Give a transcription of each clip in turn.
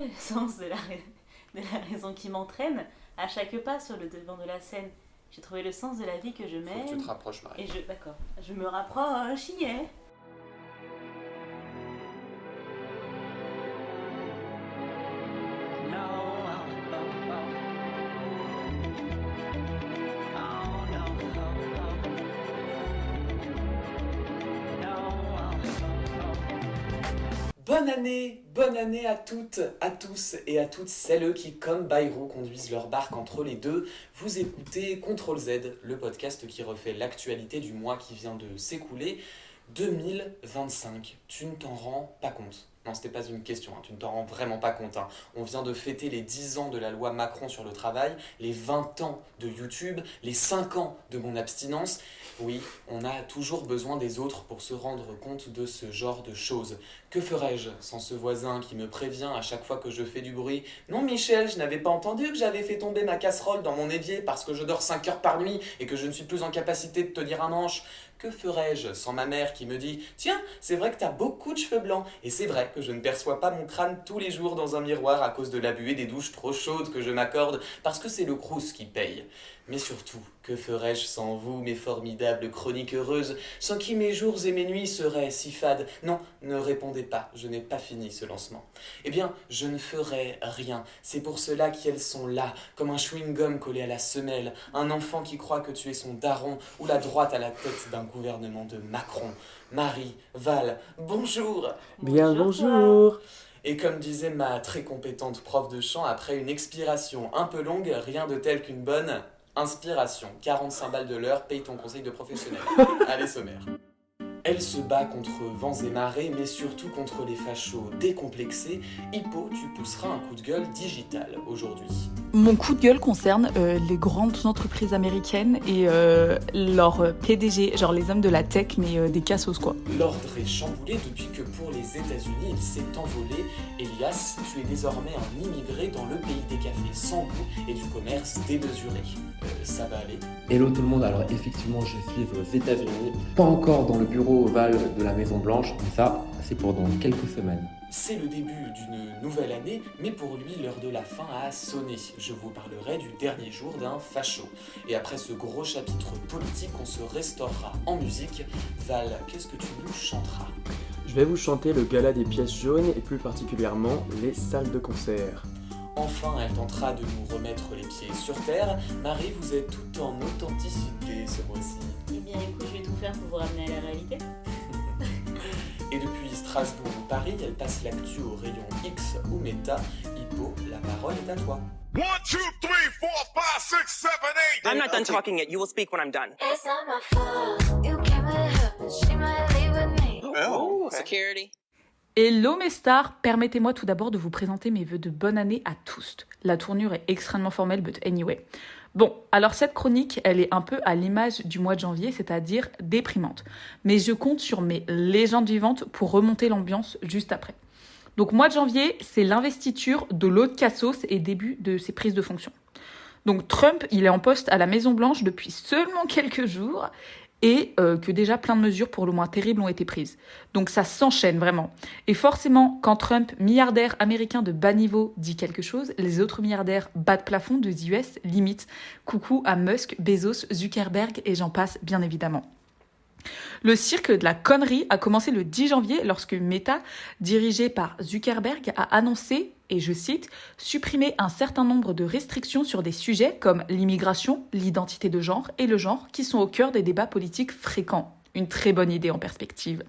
Le sens de la raison qui m'entraîne à chaque pas sur le devant de la scène. J'ai trouvé le sens de la vie que je Faut que tu mène. te rapproches, Marie. D'accord, je me rapproche, y est. Bonne année à toutes, à tous et à toutes celles qui, comme Bayrou, conduisent leur barque entre les deux. Vous écoutez Contrôle Z, le podcast qui refait l'actualité du mois qui vient de s'écouler. 2025, tu ne t'en rends pas compte. Non, c'était pas une question, tu ne t'en rends vraiment pas compte. On vient de fêter les 10 ans de la loi Macron sur le travail, les 20 ans de YouTube, les 5 ans de mon abstinence. Oui, on a toujours besoin des autres pour se rendre compte de ce genre de choses. Que ferais-je sans ce voisin qui me prévient à chaque fois que je fais du bruit ? Non Michel, je n'avais pas entendu que j'avais fait tomber ma casserole dans mon évier parce que je dors 5 heures par nuit et que je ne suis plus en capacité de tenir un manche. Que ferais-je sans ma mère qui me dit « Tiens, c'est vrai que t'as beaucoup de cheveux blancs » et c'est vrai que je ne perçois pas mon crâne tous les jours dans un miroir à cause de la buée des douches trop chaudes que je m'accorde parce que c'est le Crous qui paye. Mais surtout, que ferais-je sans vous, mes formidables chroniques heureuses, sans qui mes jours et mes nuits seraient si fades ? Non, ne répondez pas, je n'ai pas fini ce lancement. Eh bien, je ne ferai rien. C'est pour cela qu'elles sont là, comme un chewing-gum collé à la semelle, un enfant qui croit que tu es son daron, ou la droite à la tête d'un gouvernement de Macron. Marie, Val, bonjour. Bien Bonjour, bonjour. Et comme disait ma très compétente prof de chant, après une expiration un peu longue, rien de tel qu'une bonne inspiration. 45 balles de l'heure, paye ton conseil de professionnel. Allez, sommaire. Elle se bat contre vents et marées, mais surtout contre les fachos décomplexés. Hippo, tu pousseras un coup de gueule digital aujourd'hui. Mon coup de gueule concerne les grandes entreprises américaines et leurs PDG, genre les hommes de la tech, mais des cassos quoi. L'ordre est chamboulé depuis que pour les États-Unis, il s'est envolé. Elias, tu es désormais un immigré dans le pays des cafés sans goût et du commerce démesuré. Ça va aller ? Hello tout le monde, alors effectivement je suis aux États-Unis, pas encore dans le bureau ovale de la Maison Blanche, mais ça c'est pour dans quelques semaines. C'est le début d'une nouvelle année, mais pour lui, l'heure de la fin a sonné. Je vous parlerai du dernier jour d'un facho. Et après ce gros chapitre politique, on se restaurera en musique. Val, qu'est-ce que tu nous chanteras ? Je vais vous chanter le gala des pièces jaunes et plus particulièrement les salles de concert. Enfin, elle tentera de nous remettre les pieds sur terre. Marie, vous êtes tout en authenticité ce mois-ci. Eh bien, écoute, je vais tout faire pour vous ramener à la réalité. Et depuis Strasbourg ou Paris, elle passe l'actu au rayon X ou Meta. Hippo, la parole est à toi. 1, 2, 3, 4, 5, 6, 7, 8. I'm not done talking yet. You will speak when I'm done. It's not my fault. You came with her, but she might leave with me. Oh, security. Hello mes stars, permettez-moi tout d'abord de vous présenter mes vœux de bonne année à tous. La tournure est extrêmement formelle, but anyway. Bon, alors cette chronique, elle est un peu à l'image du mois de janvier, c'est-à-dire déprimante. Mais je compte sur mes légendes vivantes pour remonter l'ambiance juste après. Donc mois de janvier, c'est l'investiture de l'autre Cassos et début de ses prises de fonction. Donc Trump, il est en poste à la Maison Blanche depuis seulement quelques jours et que déjà plein de mesures pour le moins terribles ont été prises. Donc ça s'enchaîne vraiment. Et forcément, quand Trump, milliardaire américain de bas niveau, dit quelque chose, les autres milliardaires bas de plafond de US limitent. Coucou à Musk, Bezos, Zuckerberg et j'en passe bien évidemment. Le cirque de la connerie a commencé le 10 janvier lorsque Meta, dirigé par Zuckerberg, a annoncé, et je cite, « supprimer un certain nombre de restrictions sur des sujets comme l'immigration, l'identité de genre et le genre qui sont au cœur des débats politiques fréquents. » Une très bonne idée en perspective.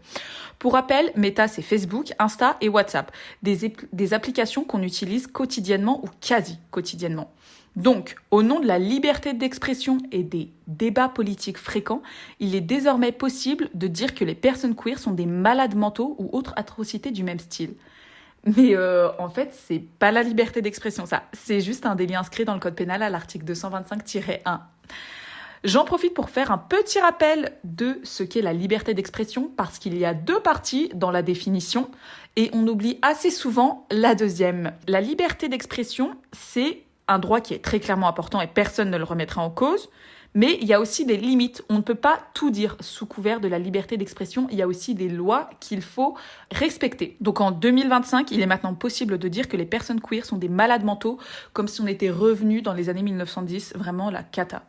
Pour rappel, Meta, c'est Facebook, Insta et WhatsApp, des applications qu'on utilise quotidiennement ou quasi quotidiennement. Donc, au nom de la liberté d'expression et des débats politiques fréquents, il est désormais possible de dire que les personnes queer sont des malades mentaux ou autres atrocités du même style. Mais en fait, c'est pas la liberté d'expression, ça. C'est juste un délit inscrit dans le code pénal à l'article 225-1. J'en profite pour faire un petit rappel de ce qu'est la liberté d'expression parce qu'il y a deux parties dans la définition et on oublie assez souvent la deuxième. La liberté d'expression, c'est un droit qui est très clairement important et personne ne le remettra en cause, Mais il y a aussi des limites. On ne peut pas tout dire sous couvert de la liberté d'expression. Il y a aussi des lois qu'il faut respecter. Donc en 2025, il est maintenant possible de dire que les personnes queer sont des malades mentaux, comme si on était revenu dans les années 1910. Vraiment la cata.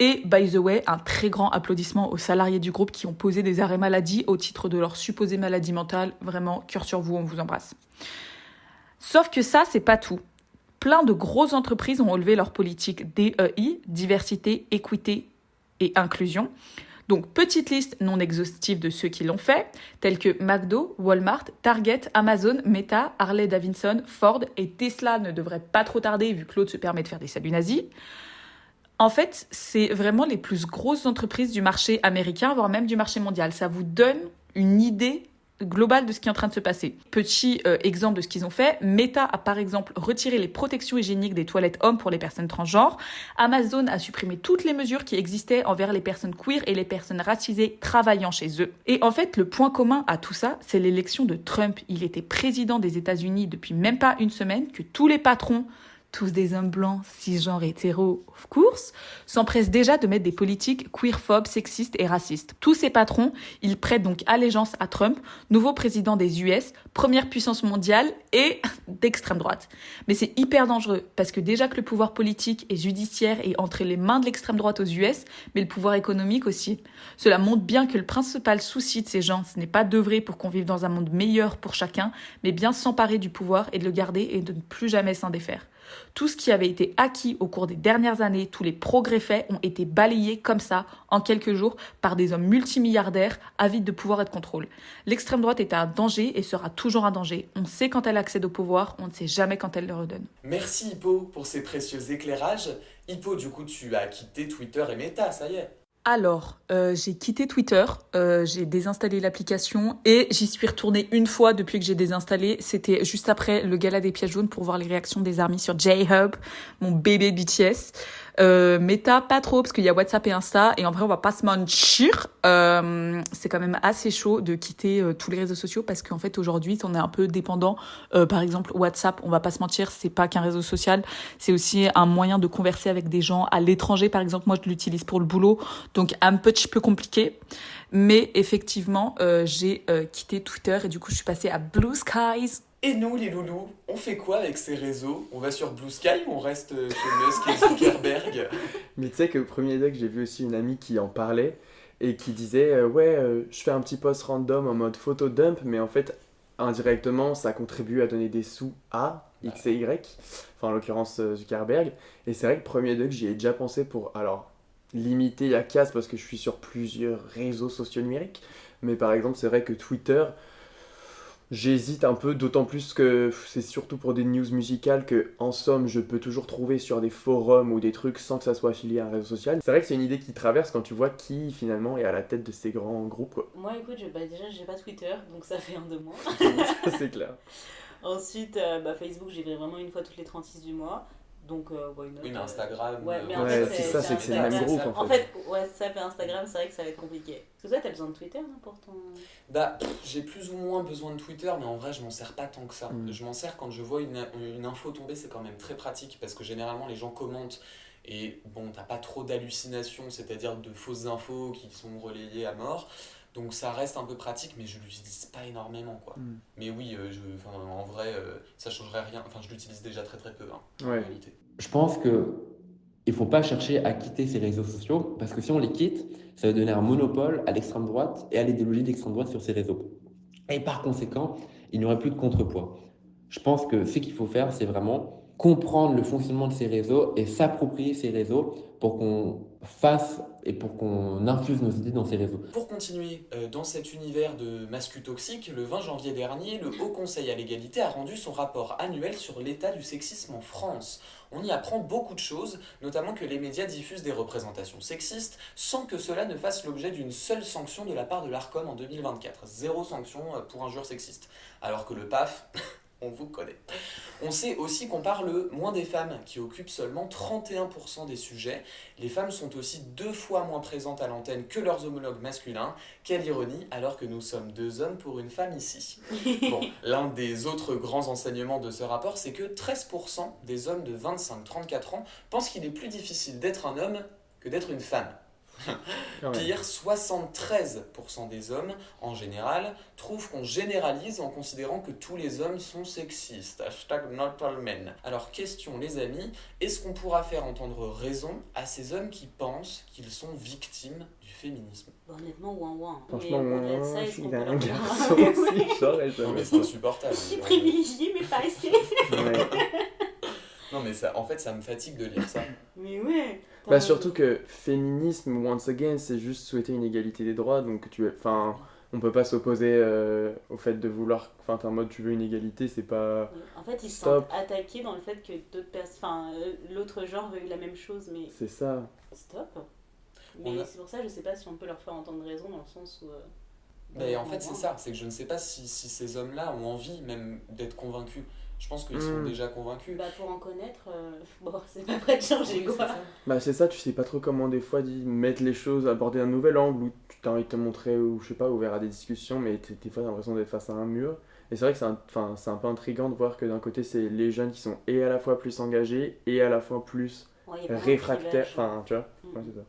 Et, by the way, un très grand applaudissement aux salariés du groupe qui ont posé des arrêts maladie au titre de leur supposée maladie mentale. Vraiment, cœur sur vous, on vous embrasse. Sauf que ça, c'est pas tout. Plein de grosses entreprises ont relevé leur politique DEI, diversité, équité et inclusion. Donc, petite liste non exhaustive de ceux qui l'ont fait, tels que McDo, Walmart, Target, Amazon, Meta, Harley Davidson, Ford et Tesla ne devraient pas trop tarder vu que l'autre se permet de faire des saluts nazis. En fait, c'est vraiment les plus grosses entreprises du marché américain, voire même du marché mondial. Ça vous donne une idée globale de ce qui est en train de se passer. Petit exemple de ce qu'ils ont fait, Meta a par exemple retiré les protections hygiéniques des toilettes hommes pour les personnes transgenres. Amazon a supprimé toutes les mesures qui existaient envers les personnes queer et les personnes racisées travaillant chez eux. Et en fait, le point commun à tout ça, c'est l'élection de Trump. Il était président des États-Unis depuis même pas une semaine, que tous les patrons, tous des hommes blancs, cisgenres, hétéros, of course, s'empressent déjà de mettre des politiques queerphobes, sexistes et racistes. Tous ces patrons, ils prêtent donc allégeance à Trump, nouveau président des US, première puissance mondiale et d'extrême droite. Mais c'est hyper dangereux, parce que déjà que le pouvoir politique et judiciaire est entre les mains de l'extrême droite aux US, mais le pouvoir économique aussi. Cela montre bien que le principal souci de ces gens, ce n'est pas d'œuvrer pour qu'on vive dans un monde meilleur pour chacun, mais bien s'emparer du pouvoir et de le garder et de ne plus jamais s'en défaire. Tout ce qui avait été acquis au cours des dernières années, tous les progrès faits ont été balayés comme ça, en quelques jours, par des hommes multimilliardaires avides de pouvoir et de contrôle. L'extrême droite est un danger et sera toujours un danger. On sait quand elle accède au pouvoir, on ne sait jamais quand elle le redonne. Merci Hippo pour ces précieux éclairages. Hippo, du coup, tu as quitté Twitter et Meta, ça y est. Alors, j'ai quitté Twitter, j'ai désinstallé l'application et j'y suis retournée une fois depuis que j'ai désinstallé. C'était juste après le gala des pièces jaunes pour voir les réactions des ARMY sur J-Hub, mon bébé BTS. Meta, pas trop, parce qu'il y a WhatsApp et Insta. Et en vrai, on va pas se mentir, c'est quand même assez chaud de quitter tous les réseaux sociaux parce qu'en fait, aujourd'hui, on est un peu dépendant. Par exemple, WhatsApp, on va pas se mentir, c'est pas qu'un réseau social. C'est aussi un moyen de converser avec des gens à l'étranger. Par exemple, moi, je l'utilise pour le boulot. Donc, un petit peu compliqué. Mais effectivement, j'ai quitté Twitter et du coup, je suis passée à Blue Skies. Et nous, les loulous, on fait quoi avec ces réseaux? On va sur Blue Sky ou on reste chez Musk et Zuckerberg? Mais tu sais que au premier deck, j'ai vu aussi une amie qui en parlait et qui disait je fais un petit post random en mode photo dump, mais en fait, indirectement, ça contribue à donner des sous à X et Y, enfin en l'occurrence Zuckerberg. Et c'est vrai que premier deck, j'y ai déjà pensé pour limiter la casse parce que je suis sur plusieurs réseaux sociaux numériques. Mais par exemple, c'est vrai que Twitter, j'hésite un peu, d'autant plus que c'est surtout pour des news musicales que, en somme, je peux toujours trouver sur des forums ou des trucs sans que ça soit affilié à un réseau social. C'est vrai que c'est une idée qui traverse quand tu vois qui, finalement, est à la tête de ces grands groupes, quoi. Moi, écoute, déjà, j'ai pas Twitter, donc ça fait un de moins. Ça, c'est clair. Ensuite, Facebook, j'y vais vraiment une fois toutes les 36 du mois. Donc, why not? Oui, mais Instagram. Ouais, mais en Ouais, fait, c'est ça, c'est que c'est le même groupe, En fait, WhatsApp et Instagram, c'est vrai que ça va être compliqué. Parce que toi, t'as besoin de Twitter, non, pour ton... J'ai plus ou moins besoin de Twitter, mais en vrai, je m'en sers pas tant que ça. Je m'en sers quand je vois une info tomber, c'est quand même très pratique, parce que généralement, les gens commentent, et bon, t'as pas trop d'hallucinations, c'est-à-dire de fausses infos qui sont relayées à mort. Donc ça reste un peu pratique, mais je l'utilise pas énormément, quoi. Mais oui, en vrai, ça changerait rien. Enfin, je l'utilise déjà très très peu, en réalité. Je pense que il faut pas chercher à quitter ces réseaux sociaux parce que si on les quitte, ça va donner un monopole à l'extrême droite et à l'idéologie d'extrême droite sur ces réseaux. Et par conséquent, il n'y aurait plus de contrepoids. Je pense que ce qu'il faut faire, c'est vraiment comprendre le fonctionnement de ces réseaux et s'approprier ces réseaux pour qu'on fasse et pour qu'on infuse nos idées dans ces réseaux. Pour continuer dans cet univers de mascu toxique, le 20 janvier dernier, le Haut Conseil à l'égalité a rendu son rapport annuel sur l'état du sexisme en France. On y apprend beaucoup de choses, notamment que les médias diffusent des représentations sexistes sans que cela ne fasse l'objet d'une seule sanction de la part de l'Arcom en 2024. 0 sanction pour injure sexiste. Alors que le PAF... on vous connaît. On sait aussi qu'on parle moins des femmes, qui occupent seulement 31% des sujets. Les femmes sont aussi 2 fois moins présentes à l'antenne que leurs homologues masculins. Quelle ironie, alors que nous sommes 2 hommes pour une femme ici. Bon, l'un des autres grands enseignements de ce rapport, c'est que 13% des hommes de 25-34 ans pensent qu'il est plus difficile d'être un homme que d'être une femme. Quand même. Pire, 73% des hommes, en général, trouvent qu'on généralise en considérant que tous les hommes sont sexistes. Hashtag not all men. Alors, question les amis, est-ce qu'on pourra faire entendre raison à ces hommes qui pensent qu'ils sont victimes du féminisme? Bon, honnêtement, ouin. Franchement, Mais au-delà de moi, ça, je est-ce suis qu'on peut un leur dire garçon Ouais. aussi, j'aurais Non, jamais. mais c'est insupportable. Je suis privilégiée, mais pas assez. Ouais. Non, mais ça, en fait, ça me fatigue de lire ça. Mais ouais. Bah surtout que féminisme, once again, c'est juste souhaiter une égalité des droits, donc enfin, on peut pas s'opposer au fait de vouloir, enfin, t'es en mode tu veux une égalité, c'est pas... En fait, ils se Stop. sentent attaqués dans le fait que d'autres personnes, l'autre genre veut la même chose, mais C'est ça. stop. On Mais a- c'est pour ça, je sais pas si on peut leur faire entendre raison dans le sens où. Mais en fait, c'est ça, c'est que je ne sais pas si ces hommes-là ont envie même d'être convaincus. Je pense qu'ils sont déjà convaincus. Bah, pour en connaître, bon, c'est pas prêt de changer Oui, quoi. c'est ça. Bah c'est ça, tu sais pas trop comment des fois mettre les choses, aborder un nouvel angle où tu t'as envie de te montrer, ou je sais pas, ouvert à des discussions, mais des fois t'as l'impression d'être face à un mur. Et c'est vrai que c'est un peu intriguant de voir que d'un côté c'est les jeunes qui sont et à la fois plus engagés et à la fois plus Ouais, y a pas un réfractaires, clivage. enfin tu vois, Mm. ouais, c'est ça.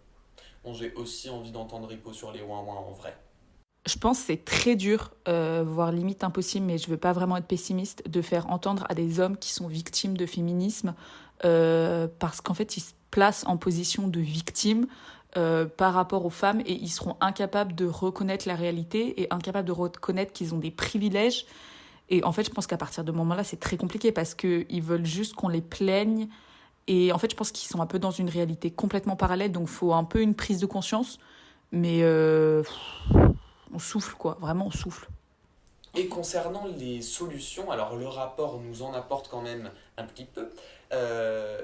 Bon, j'ai aussi envie d'entendre Hippo sur les ouin-ouin en vrai. Je pense que c'est très dur, voire limite impossible, mais je veux pas vraiment être pessimiste, de faire entendre à des hommes qui sont victimes de féminisme, parce qu'en fait, ils se placent en position de victime par rapport aux femmes et ils seront incapables de reconnaître la réalité et incapables de reconnaître qu'ils ont des privilèges. Et en fait, je pense qu'à partir de ce moment-là, c'est très compliqué parce qu'ils veulent juste qu'on les plaigne. Et en fait, je pense qu'ils sont un peu dans une réalité complètement parallèle, donc il faut un peu une prise de conscience. Mais on souffle, quoi. Vraiment, on souffle. Et concernant les solutions, alors le rapport nous en apporte quand même un petit peu.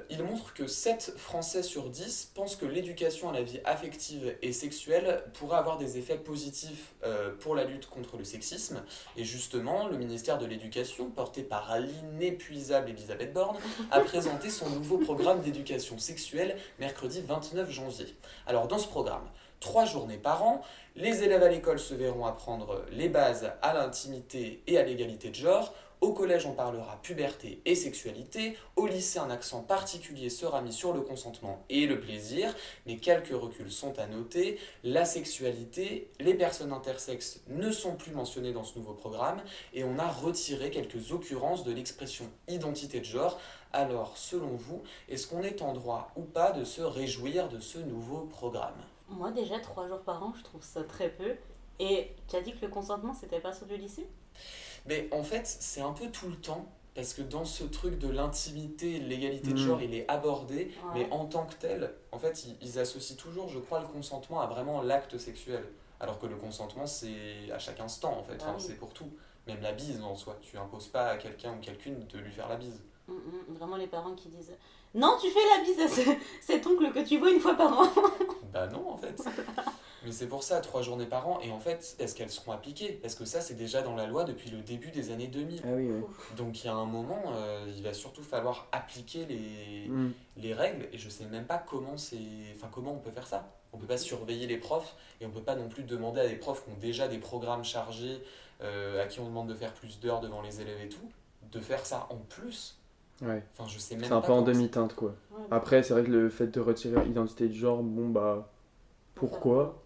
Il montre que 7 Français sur 10 pensent que l'éducation à la vie affective et sexuelle pourrait avoir des effets positifs pour la lutte contre le sexisme. Et justement, le ministère de l'Éducation, porté par l'inépuisable Elisabeth Borne, a présenté son nouveau programme d'éducation sexuelle mercredi 29 janvier. Alors dans ce programme, 3 journées par an, les élèves à l'école se verront apprendre les bases à l'intimité et à l'égalité de genre. Au collège, on parlera puberté et sexualité. Au lycée, un accent particulier sera mis sur le consentement et le plaisir. Mais quelques reculs sont à noter. La sexualité, les personnes intersexes ne sont plus mentionnées dans ce nouveau programme. Et on a retiré quelques occurrences de l'expression identité de genre. Alors, selon vous, est-ce qu'on est en droit ou pas de se réjouir de ce nouveau programme ? Moi, déjà, 3 jours par an, je trouve ça très peu. Et tu as dit que le consentement, c'était à partir du lycée ? Mais en fait, c'est un peu tout le temps, parce que dans ce truc de l'intimité, l'égalité de Mm. genre, il est abordé, Ouais. mais en tant que tel, en fait, ils associent toujours, je crois, le consentement à vraiment l'acte sexuel. Alors que le consentement, c'est à chaque instant, en fait, Ah enfin, oui. c'est pour tout. Même la bise, en soi, tu imposes pas à quelqu'un ou quelqu'une de lui faire la bise. Vraiment les parents qui disent non, tu fais la bise à cet oncle que tu vois une fois par an. Bah non, en fait. Mais c'est pour ça, 3 journées par an, et en fait, est-ce qu'elles seront appliquées ? Parce que ça, c'est déjà dans la loi depuis le début des années 2000. Ah oui, oui. Donc il y a un moment, il va surtout falloir appliquer Mm. les règles, et je sais même pas comment comment on peut faire ça. On peut pas surveiller les profs, et on peut pas non plus demander à des profs qui ont déjà des programmes chargés, à qui on demande de faire plus d'heures devant les élèves et tout, de faire ça en plus. Ouais. Enfin, je sais même C'est pas. un peu en comment ça- demi-teinte, quoi. Ouais, Après, c'est vrai que le fait de retirer identité de genre, bon bah, pourquoi ?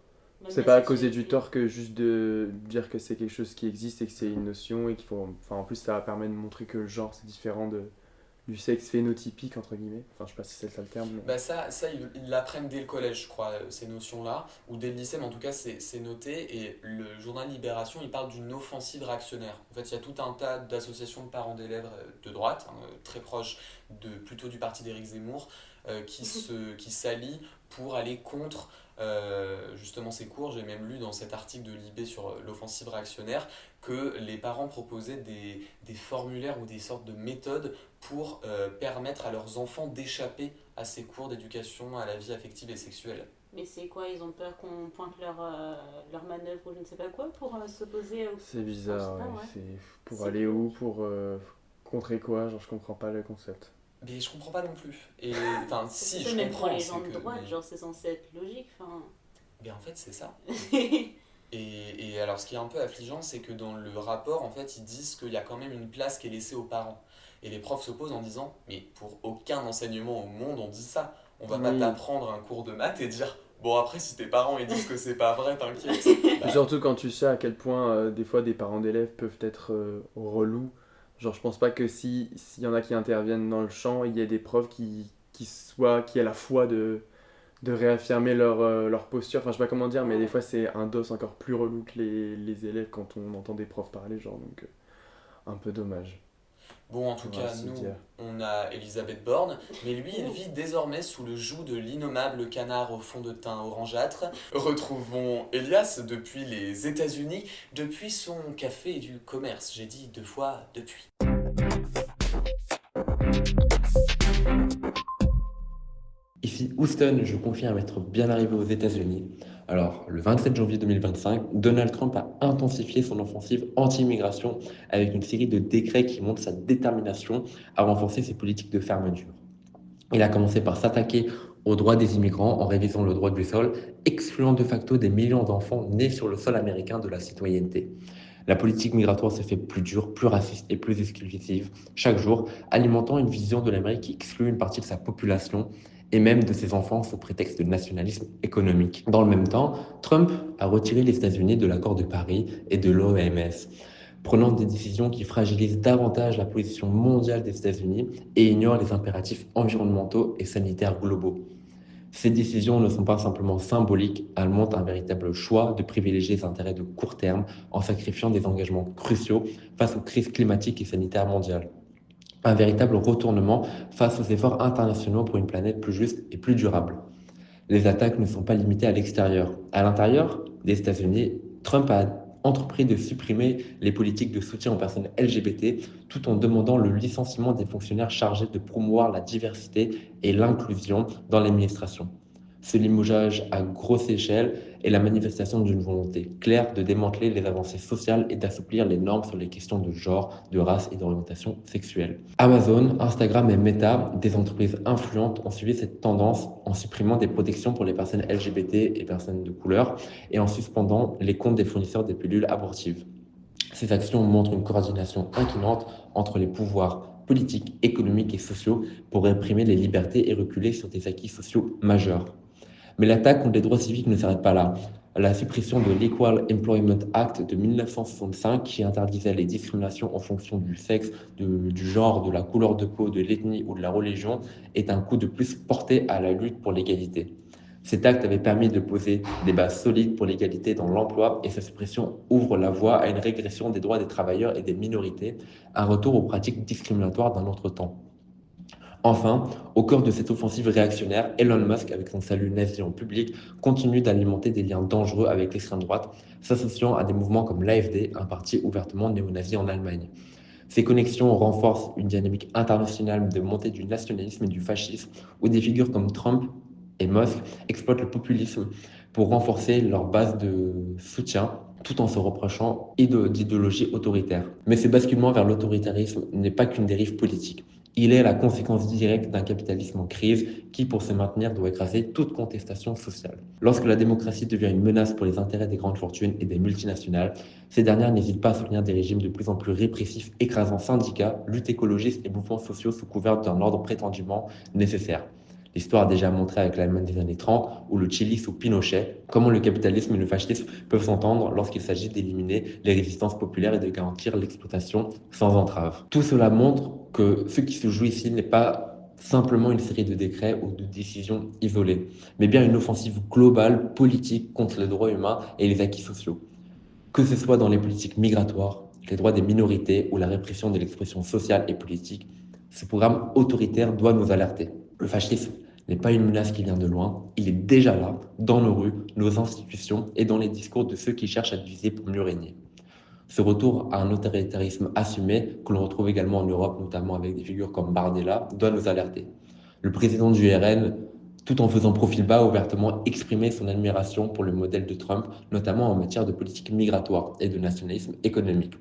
même C'est la pas à causer du sexualité. tort que juste de dire que c'est quelque chose qui existe et que c'est une notion et qu'il faut... Enfin, en plus, ça permet de montrer que le genre, c'est différent du sexe phénotypique, entre guillemets. Enfin, je sais pas si c'est ça le terme, mais... Bah ça ils l'apprennent dès le collège, je crois, ces notions-là, ou dès le lycée, mais en tout cas, c'est noté. Et le journal Libération, il parle d'une offensive réactionnaire. En fait, il y a tout un tas d'associations de parents d'élèves de droite, hein, très proches plutôt du parti d'Éric Zemmour, qui s'allient pour aller contre justement ces cours. J'ai même lu dans cet article de Libé sur l'offensive réactionnaire que les parents proposaient des formulaires ou des sortes de méthodes pour permettre à leurs enfants d'échapper à ces cours d'éducation à la vie affective et sexuelle. Mais c'est quoi, ils ont peur qu'on pointe leur manœuvre ou je ne sais pas quoi pour s'opposer au... C'est bizarre, Je sais pas, ouais. ouais. C'est pour C'est aller où, louche. pour contrer quoi, genre je comprends pas le concept. Mais je comprends pas non plus. Et enfin, si, C'est je même pour comprends. les c'est gens de que- droite, mais- genre c'est censé être logique, enfin... Mais en fait, c'est ça. Et alors, ce qui est un peu affligeant, c'est que dans le rapport, en fait, ils disent qu'il y a quand même une place qui est laissée aux parents. Et les profs s'opposent en disant « Mais pour aucun enseignement au monde, on dit ça. On va pas Oui. t'apprendre un cours de maths et dire bon après si tes parents ils disent que c'est pas vrai, t'inquiète. Et surtout quand tu sais à quel point des fois des parents d'élèves peuvent être relous. Genre je pense pas que s'il y en a qui interviennent dans le champ, il y ait des profs qui aient la foi de réaffirmer leur posture. Enfin je sais pas comment dire, mais des fois c'est un dos encore plus relou que les élèves quand on entend des profs parler, genre donc un peu dommage. Bon, en tout On va cas, se nous, dire. on a Elisabeth Borne, mais lui, il vit désormais sous le joug de l'innommable canard au fond de teint orangeâtre. Retrouvons Elias depuis les États-Unis, depuis son café du commerce. J'ai dit 2 fois depuis. Ici Houston, je confirme être bien arrivé aux États-Unis. Alors, le 27 janvier 2025, Donald Trump a intensifié son offensive anti-immigration avec une série de décrets qui montrent sa détermination à renforcer ses politiques de fermeture. Il a commencé par s'attaquer aux droits des immigrants en révisant le droit du sol, excluant de facto des millions d'enfants nés sur le sol américain de la citoyenneté. La politique migratoire se fait plus dure, plus raciste et plus exclusive chaque jour, alimentant une vision de l'Amérique qui exclut une partie de sa population et même de ses enfants sous prétexte de nationalisme économique. Dans le même temps, Trump a retiré les États-Unis de l'accord de Paris et de l'OMS, prenant des décisions qui fragilisent davantage la position mondiale des États-Unis et ignorent les impératifs environnementaux et sanitaires globaux. Ces décisions ne sont pas simplement symboliques, elles montrent un véritable choix de privilégier les intérêts de court terme en sacrifiant des engagements cruciaux face aux crises climatiques et sanitaires mondiales. Un véritable retournement face aux efforts internationaux pour une planète plus juste et plus durable. Les attaques ne sont pas limitées à l'extérieur. À l'intérieur des États-Unis, Trump a entrepris de supprimer les politiques de soutien aux personnes LGBT tout en demandant le licenciement des fonctionnaires chargés de promouvoir la diversité et l'inclusion dans l'administration. Ce limogeage à grosse échelle est la manifestation d'une volonté claire de démanteler les avancées sociales et d'assouplir les normes sur les questions de genre, de race et d'orientation sexuelle. Amazon, Instagram et Meta, des entreprises influentes, ont suivi cette tendance en supprimant des protections pour les personnes LGBT et personnes de couleur et en suspendant les comptes des fournisseurs des pilules abortives. Ces actions montrent une coordination inquiétante entre les pouvoirs politiques, économiques et sociaux pour réprimer les libertés et reculer sur des acquis sociaux majeurs. Mais l'attaque contre les droits civiques ne s'arrête pas là. La suppression de l'Equal Employment Act de 1965, qui interdisait les discriminations en fonction du sexe, du genre, de la couleur de peau, de l'ethnie ou de la religion, est un coup de plus porté à la lutte pour l'égalité. Cet acte avait permis de poser des bases solides pour l'égalité dans l'emploi et sa suppression ouvre la voie à une régression des droits des travailleurs et des minorités, un retour aux pratiques discriminatoires d'un autre temps. Enfin, au cœur de cette offensive réactionnaire, Elon Musk, avec son salut nazi en public, continue d'alimenter des liens dangereux avec l'extrême droite, s'associant à des mouvements comme l'AfD, un parti ouvertement néo-nazi en Allemagne. Ces connexions renforcent une dynamique internationale de montée du nationalisme et du fascisme, où des figures comme Trump et Musk exploitent le populisme pour renforcer leur base de soutien, tout en se reprochant d'idéologie autoritaire. Mais ce basculement vers l'autoritarisme n'est pas qu'une dérive politique. Il est la conséquence directe d'un capitalisme en crise qui, pour se maintenir, doit écraser toute contestation sociale. Lorsque la démocratie devient une menace pour les intérêts des grandes fortunes et des multinationales, ces dernières n'hésitent pas à soutenir des régimes de plus en plus répressifs, écrasant syndicats, luttes écologistes et mouvements sociaux sous couvert d'un ordre prétendument nécessaire. L'histoire a déjà montré avec l'Allemagne des années 30 ou le Chili sous Pinochet comment le capitalisme et le fascisme peuvent s'entendre lorsqu'il s'agit d'éliminer les résistances populaires et de garantir l'exploitation sans entrave. Tout cela montre que ce qui se joue ici n'est pas simplement une série de décrets ou de décisions isolées, mais bien une offensive globale politique contre les droits humains et les acquis sociaux. Que ce soit dans les politiques migratoires, les droits des minorités ou la répression de l'expression sociale et politique, ce programme autoritaire doit nous alerter. Le fascisme n'est pas une menace qui vient de loin, il est déjà là, dans nos rues, nos institutions et dans les discours de ceux qui cherchent à diviser pour mieux régner. Ce retour à un autoritarisme assumé, que l'on retrouve également en Europe, notamment avec des figures comme Bardella, doit nous alerter. Le président du RN, tout en faisant profil bas, a ouvertement exprimé son admiration pour le modèle de Trump, notamment en matière de politique migratoire et de nationalisme économique.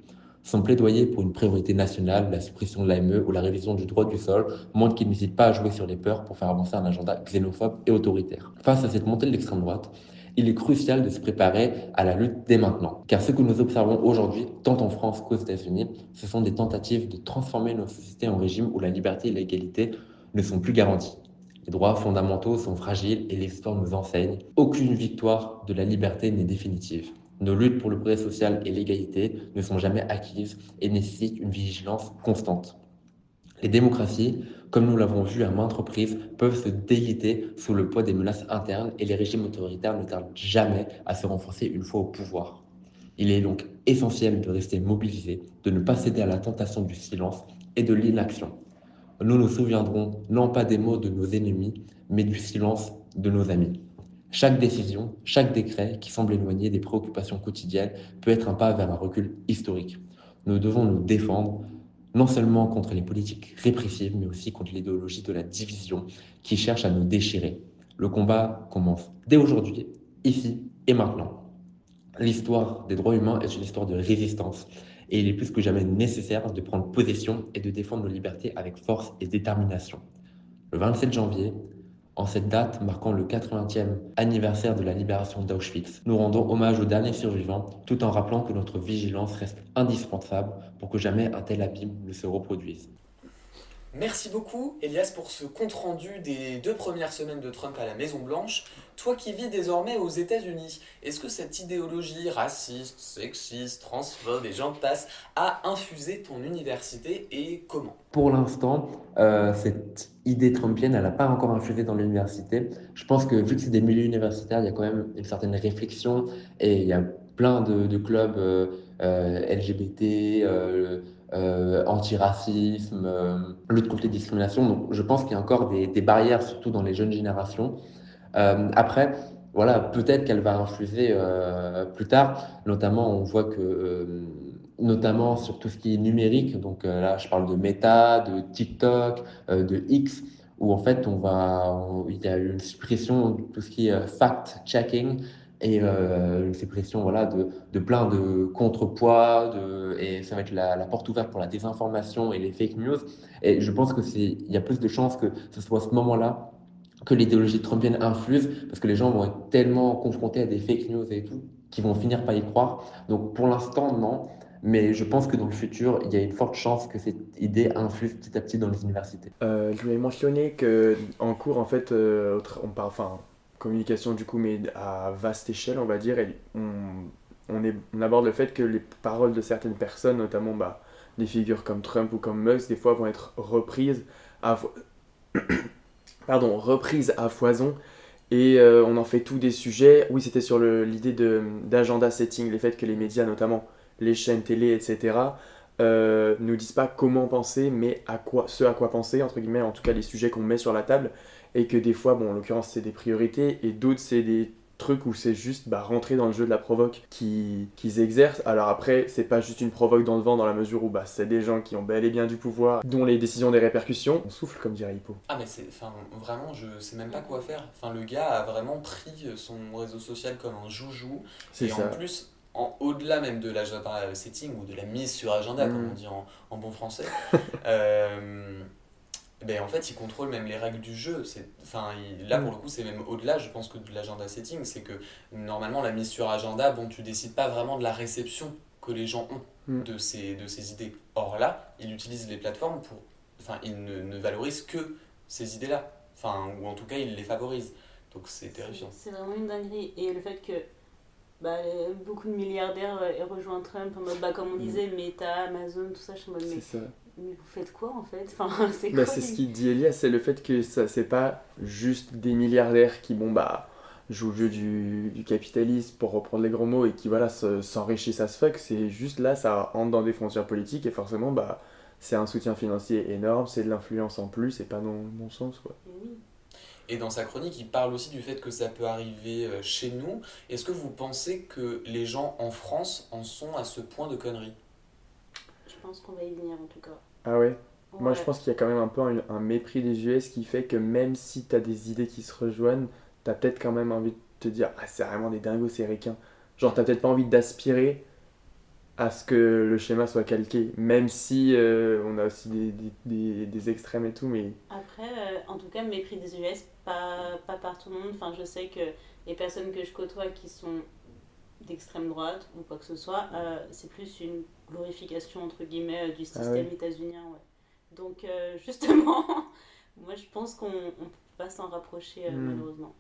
Son plaidoyer pour une priorité nationale, la suppression de l'AME ou la révision du droit du sol montre qu'il n'hésite pas à jouer sur les peurs pour faire avancer un agenda xénophobe et autoritaire. Face à cette montée de l'extrême droite, il est crucial de se préparer à la lutte dès maintenant. Car ce que nous observons aujourd'hui, tant en France qu'aux États-Unis, ce sont des tentatives de transformer nos sociétés en régime où la liberté et l'égalité ne sont plus garanties. Les droits fondamentaux sont fragiles et l'histoire nous enseigne. Aucune victoire de la liberté n'est définitive. Nos luttes pour le progrès social et l'égalité ne sont jamais acquises et nécessitent une vigilance constante. Les démocraties, comme nous l'avons vu à maintes reprises, peuvent se déliter sous le poids des menaces internes et les régimes autoritaires ne tardent jamais à se renforcer une fois au pouvoir. Il est donc essentiel de rester mobilisé, de ne pas céder à la tentation du silence et de l'inaction. Nous nous souviendrons non pas des mots de nos ennemis, mais du silence de nos amis. Chaque décision, chaque décret qui semble éloigné des préoccupations quotidiennes peut être un pas vers un recul historique. Nous devons nous défendre, non seulement contre les politiques répressives, mais aussi contre l'idéologie de la division qui cherche à nous déchirer. Le combat commence dès aujourd'hui, ici et maintenant. L'histoire des droits humains est une histoire de résistance et il est plus que jamais nécessaire de prendre possession et de défendre nos libertés avec force et détermination. Le 27 janvier, en cette date marquant le 80e anniversaire de la libération d'Auschwitz, nous rendons hommage aux derniers survivants tout en rappelant que notre vigilance reste indispensable pour que jamais un tel abîme ne se reproduise. Merci beaucoup, Elias, pour ce compte-rendu des 2 premières semaines de Trump à la Maison-Blanche. Toi qui vis désormais aux États-Unis, est-ce que cette idéologie raciste, sexiste, transphobe et j'en passe a infusé ton université et comment ? Pour l'instant, cette idée trumpienne, elle n'a pas encore infusé dans l'université. Je pense que vu que c'est des milieux universitaires, il y a quand même une certaine réflexion et il y a plein de clubs LGBT, antiracisme, lutte contre les discriminations. Donc je pense qu'il y a encore des barrières, surtout dans les jeunes générations. Après, voilà, peut-être qu'elle va infuser plus tard. Notamment, on voit que, notamment sur tout ce qui est numérique, donc là, je parle de Meta, de TikTok, de X, où en fait, il y a eu une suppression de tout ce qui est fact-checking et une suppression voilà, de plein de contrepoids, et ça va être la porte ouverte pour la désinformation et les fake news. Et je pense il y a plus de chances que ce soit à ce moment-là que l'idéologie trumpienne infuse, parce que les gens vont être tellement confrontés à des fake news et tout, qu'ils vont finir par y croire. Donc pour l'instant, non. Mais je pense que dans le futur, il y a une forte chance que cette idée infuse petit à petit dans les universités. Je voulais mentionner qu'en cours, en fait, on parle, enfin, communication du coup, mais à vaste échelle, on va dire, et on aborde le fait que les paroles de certaines personnes, notamment des figures comme Trump ou comme Musk, des fois vont être reprises à foison et on en fait tout des sujets. Oui, c'était sur l'idée d'agenda setting, les faits que les médias, notamment les chaînes télé, etc., nous disent pas comment penser, mais à quoi penser, entre guillemets, en tout cas les sujets qu'on met sur la table, et que des fois, bon, en l'occurrence, c'est des priorités, et d'autres, c'est des trucs où c'est juste rentrer dans le jeu de la provoque qu'ils exercent. Alors après, c'est pas juste une provoque dans le vent, dans la mesure où c'est des gens qui ont bel et bien du pouvoir, dont les décisions ont des répercussions. On souffle, comme dirait Hippo. Ah mais vraiment, je sais même pas quoi faire. Le gars a vraiment pris son réseau social comme un joujou. C'est et ça. En plus, au-delà même de l'agenda setting ou de la mise sur agenda, comme on dit en bon français, en fait, il contrôle même les règles du jeu. Là, pour le coup, c'est même au-delà, je pense, que de l'agenda setting. C'est que, normalement, la mise sur agenda, tu décides pas vraiment de la réception que les gens ont de ces idées. Or là, il utilise les plateformes pour... il ne valorise que ces idées-là. Ou en tout cas, il les favorise. Donc c'est terrifiant. C'est vraiment une dinguerie. Et le fait que beaucoup de milliardaires aient rejoint Trump en mode, comme on disait, Meta, Amazon, tout ça, je suis en mode, mais vous faites quoi en fait ? C'est quoi c'est ce qu'il dit Elias, c'est le fait que ça, c'est pas juste des milliardaires qui jouent le jeu du capitalisme, pour reprendre les gros mots, et qui s'enrichissent as fuck. C'est juste là, ça entre dans des frontières politiques, et forcément c'est un soutien financier énorme, c'est de l'influence en plus, et pas dans le bon sens, quoi. Et dans sa chronique, il parle aussi du fait que ça peut arriver chez nous. Est-ce que vous pensez que les gens en France en sont à ce point de conneries ? Je pense qu'on va y venir en tout cas. Ah ouais ? Moi je pense qu'il y a quand même un peu un mépris des US qui fait que même si t'as des idées qui se rejoignent, t'as peut-être quand même envie de te dire « Ah, c'est vraiment des dingos, c'est ricains ». Genre t'as peut-être pas envie d'aspirer à ce que le schéma soit calqué, même si on a aussi des extrêmes et tout, mais... Après, en tout cas, mépris des US, pas par tout le monde. Je sais que les personnes que je côtoie qui sont d'extrême droite ou quoi que ce soit, c'est plus une glorification, entre guillemets, du système états-unien. Ouais. Donc, justement, moi, je pense pas s'en rapprocher Mm. malheureusement.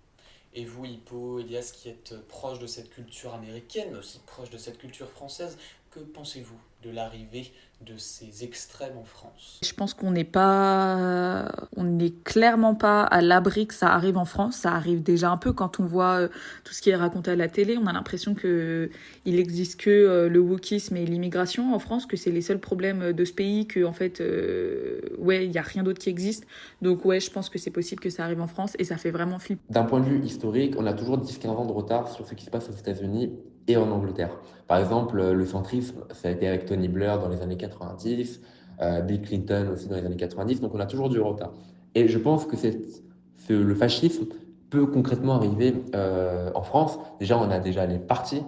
Et vous, Hippo, Elias, qui êtes proche de cette culture américaine, mais aussi proche de cette culture française, que pensez-vous de l'arrivée de ces extrêmes en France ? Je pense qu'on n'est clairement pas à l'abri que ça arrive en France. Ça arrive déjà un peu quand on voit tout ce qui est raconté à la télé. On a l'impression que il existe que le wokisme et l'immigration en France, que c'est les seuls problèmes de ce pays, que en fait, il y a rien d'autre qui existe. Donc ouais, je pense que c'est possible que ça arrive en France et ça fait vraiment flipper. D'un point de vue historique, on a toujours 10-15 ans de retard sur ce qui se passe aux États-Unis et en Angleterre. Par exemple, le centrisme, ça a été avec Tony Blair dans les années 90, Bill Clinton aussi dans les années 90, donc on a toujours du retard. Et je pense que le fascisme peut concrètement arriver en France. Déjà, on a déjà les partis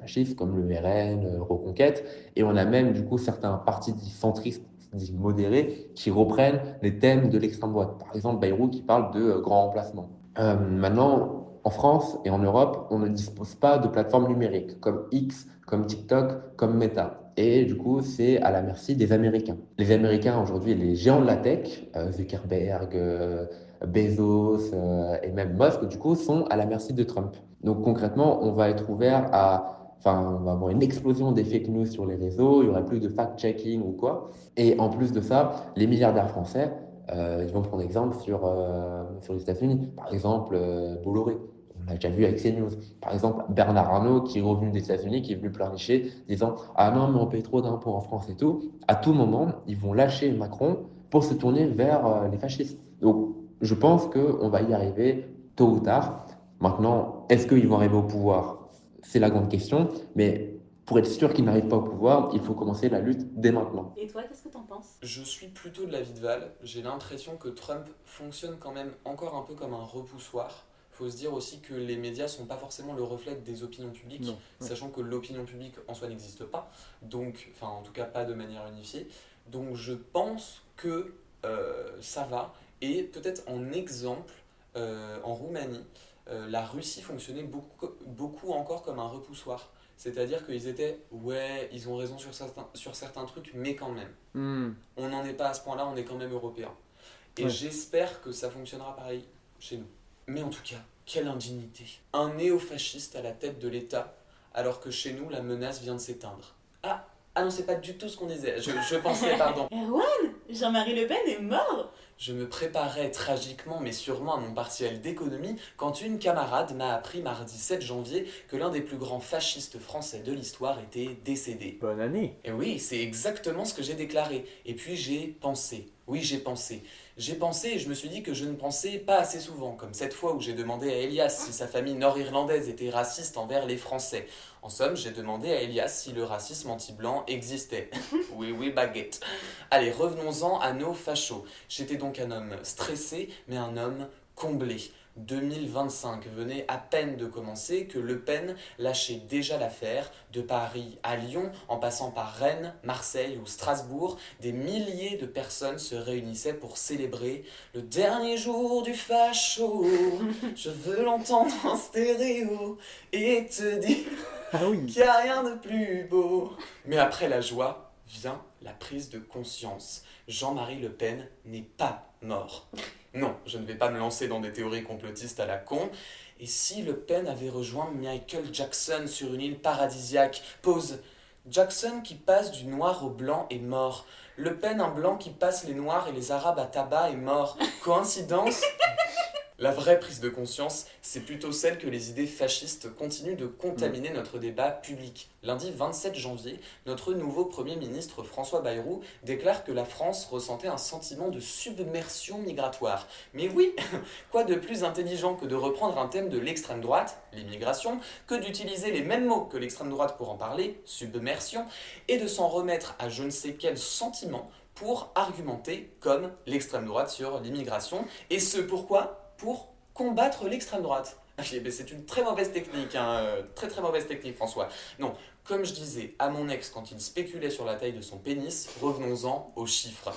fascistes comme le RN, Reconquête, et on a même du coup certains partis dits centristes, dits modérés, qui reprennent les thèmes de l'extrême droite. Par exemple, Bayrou qui parle de grand remplacement. Maintenant, en France et en Europe, on ne dispose pas de plateformes numériques comme X, comme TikTok, comme Meta. Et du coup, c'est à la merci des Américains. Les Américains, aujourd'hui, les géants de la tech, Zuckerberg, Bezos et même Musk, du coup, sont à la merci de Trump. Donc concrètement, on va être ouvert on va avoir une explosion des fake news sur les réseaux, il y aura plus de fact-checking ou quoi. Et en plus de ça, les milliardaires français, ils vont prendre exemple sur les États-Unis. Par exemple, Bolloré. On l'a déjà vu avec CNews. Par exemple, Bernard Arnault, qui est revenu des États-Unis, qui est venu pleurnicher, disant ah non, mais on paye trop d'impôts en France et tout. À tout moment, ils vont lâcher Macron pour se tourner vers les fascistes. Donc, je pense qu'on va y arriver tôt ou tard. Maintenant, est-ce qu'ils vont arriver au pouvoir? C'est la grande question. Mais pour être sûr qu'ils n'arrivent pas au pouvoir, il faut commencer la lutte dès maintenant. Et toi, qu'est-ce que t'en penses ? Je suis plutôt de l'avis de Val. J'ai l'impression que Trump fonctionne quand même encore un peu comme un repoussoir. Il faut se dire aussi que les médias ne sont pas forcément le reflet des opinions publiques, Non. sachant que l'opinion publique en soi n'existe pas, donc, enfin en tout cas pas de manière unifiée. Donc je pense que ça va. Et peut-être en exemple, en Roumanie, la Russie fonctionnait beaucoup encore comme un repoussoir. C'est-à-dire qu'ils étaient, ouais, ils ont raison sur certains trucs, mais quand même. Mm. On n'en est pas à ce point-là, on est quand même européen. Et Ouais. j'espère que ça fonctionnera pareil chez nous. Mais en tout cas, quelle indignité. Un néofasciste à la tête de l'État, alors que chez nous, la menace vient de s'éteindre. Ah non, c'est pas du tout ce qu'on disait. Je pensais, pardon. Erwan, Jean-Marie Le Pen est mort. Je me préparais tragiquement mais sûrement à mon partiel d'économie quand une camarade m'a appris mardi 7 janvier que l'un des plus grands fascistes français de l'histoire était décédé. Bonne année. Et oui, c'est exactement ce que j'ai déclaré. Et puis j'ai pensé. Oui, j'ai pensé. J'ai pensé et je me suis dit que je ne pensais pas assez souvent, comme cette fois où j'ai demandé à Elias si sa famille nord-irlandaise était raciste envers les Français. En somme, j'ai demandé à Elias si le racisme anti-blanc existait. Oui, baguette. Allez, revenons-en à nos fachos. J'étais donc un homme stressé, mais un homme comblé. 2025 venait à peine de commencer que Le Pen lâchait déjà l'affaire. De Paris à Lyon, en passant par Rennes, Marseille ou Strasbourg, des milliers de personnes se réunissaient pour célébrer le dernier jour du facho. Je veux l'entendre en stéréo et te dire Ah oui. qu'il n'y a rien de plus beau. Mais après la joie vient la prise de conscience. Jean-Marie Le Pen n'est pas mort. Non, je ne vais pas me lancer dans des théories complotistes à la con. Et si Le Pen avait rejoint Michael Jackson sur une île paradisiaque? Pause. Jackson qui passe du noir au blanc est mort. Le Pen, un blanc qui passe les noirs et les arabes à tabac est mort. Coïncidence? La vraie prise de conscience, c'est plutôt celle que les idées fascistes continuent de contaminer notre débat public. Lundi 27 janvier, notre nouveau Premier ministre François Bayrou déclare que la France ressentait un sentiment de submersion migratoire. Mais oui, quoi de plus intelligent que de reprendre un thème de l'extrême droite, l'immigration, que d'utiliser les mêmes mots que l'extrême droite pour en parler, submersion, et de s'en remettre à je ne sais quel sentiment pour argumenter comme l'extrême droite sur l'immigration. Et ce pourquoi? Pour combattre l'extrême droite. C'est une très mauvaise technique, très très mauvaise technique François. Non, comme je disais à mon ex quand il spéculait sur la taille de son pénis, revenons-en aux chiffres.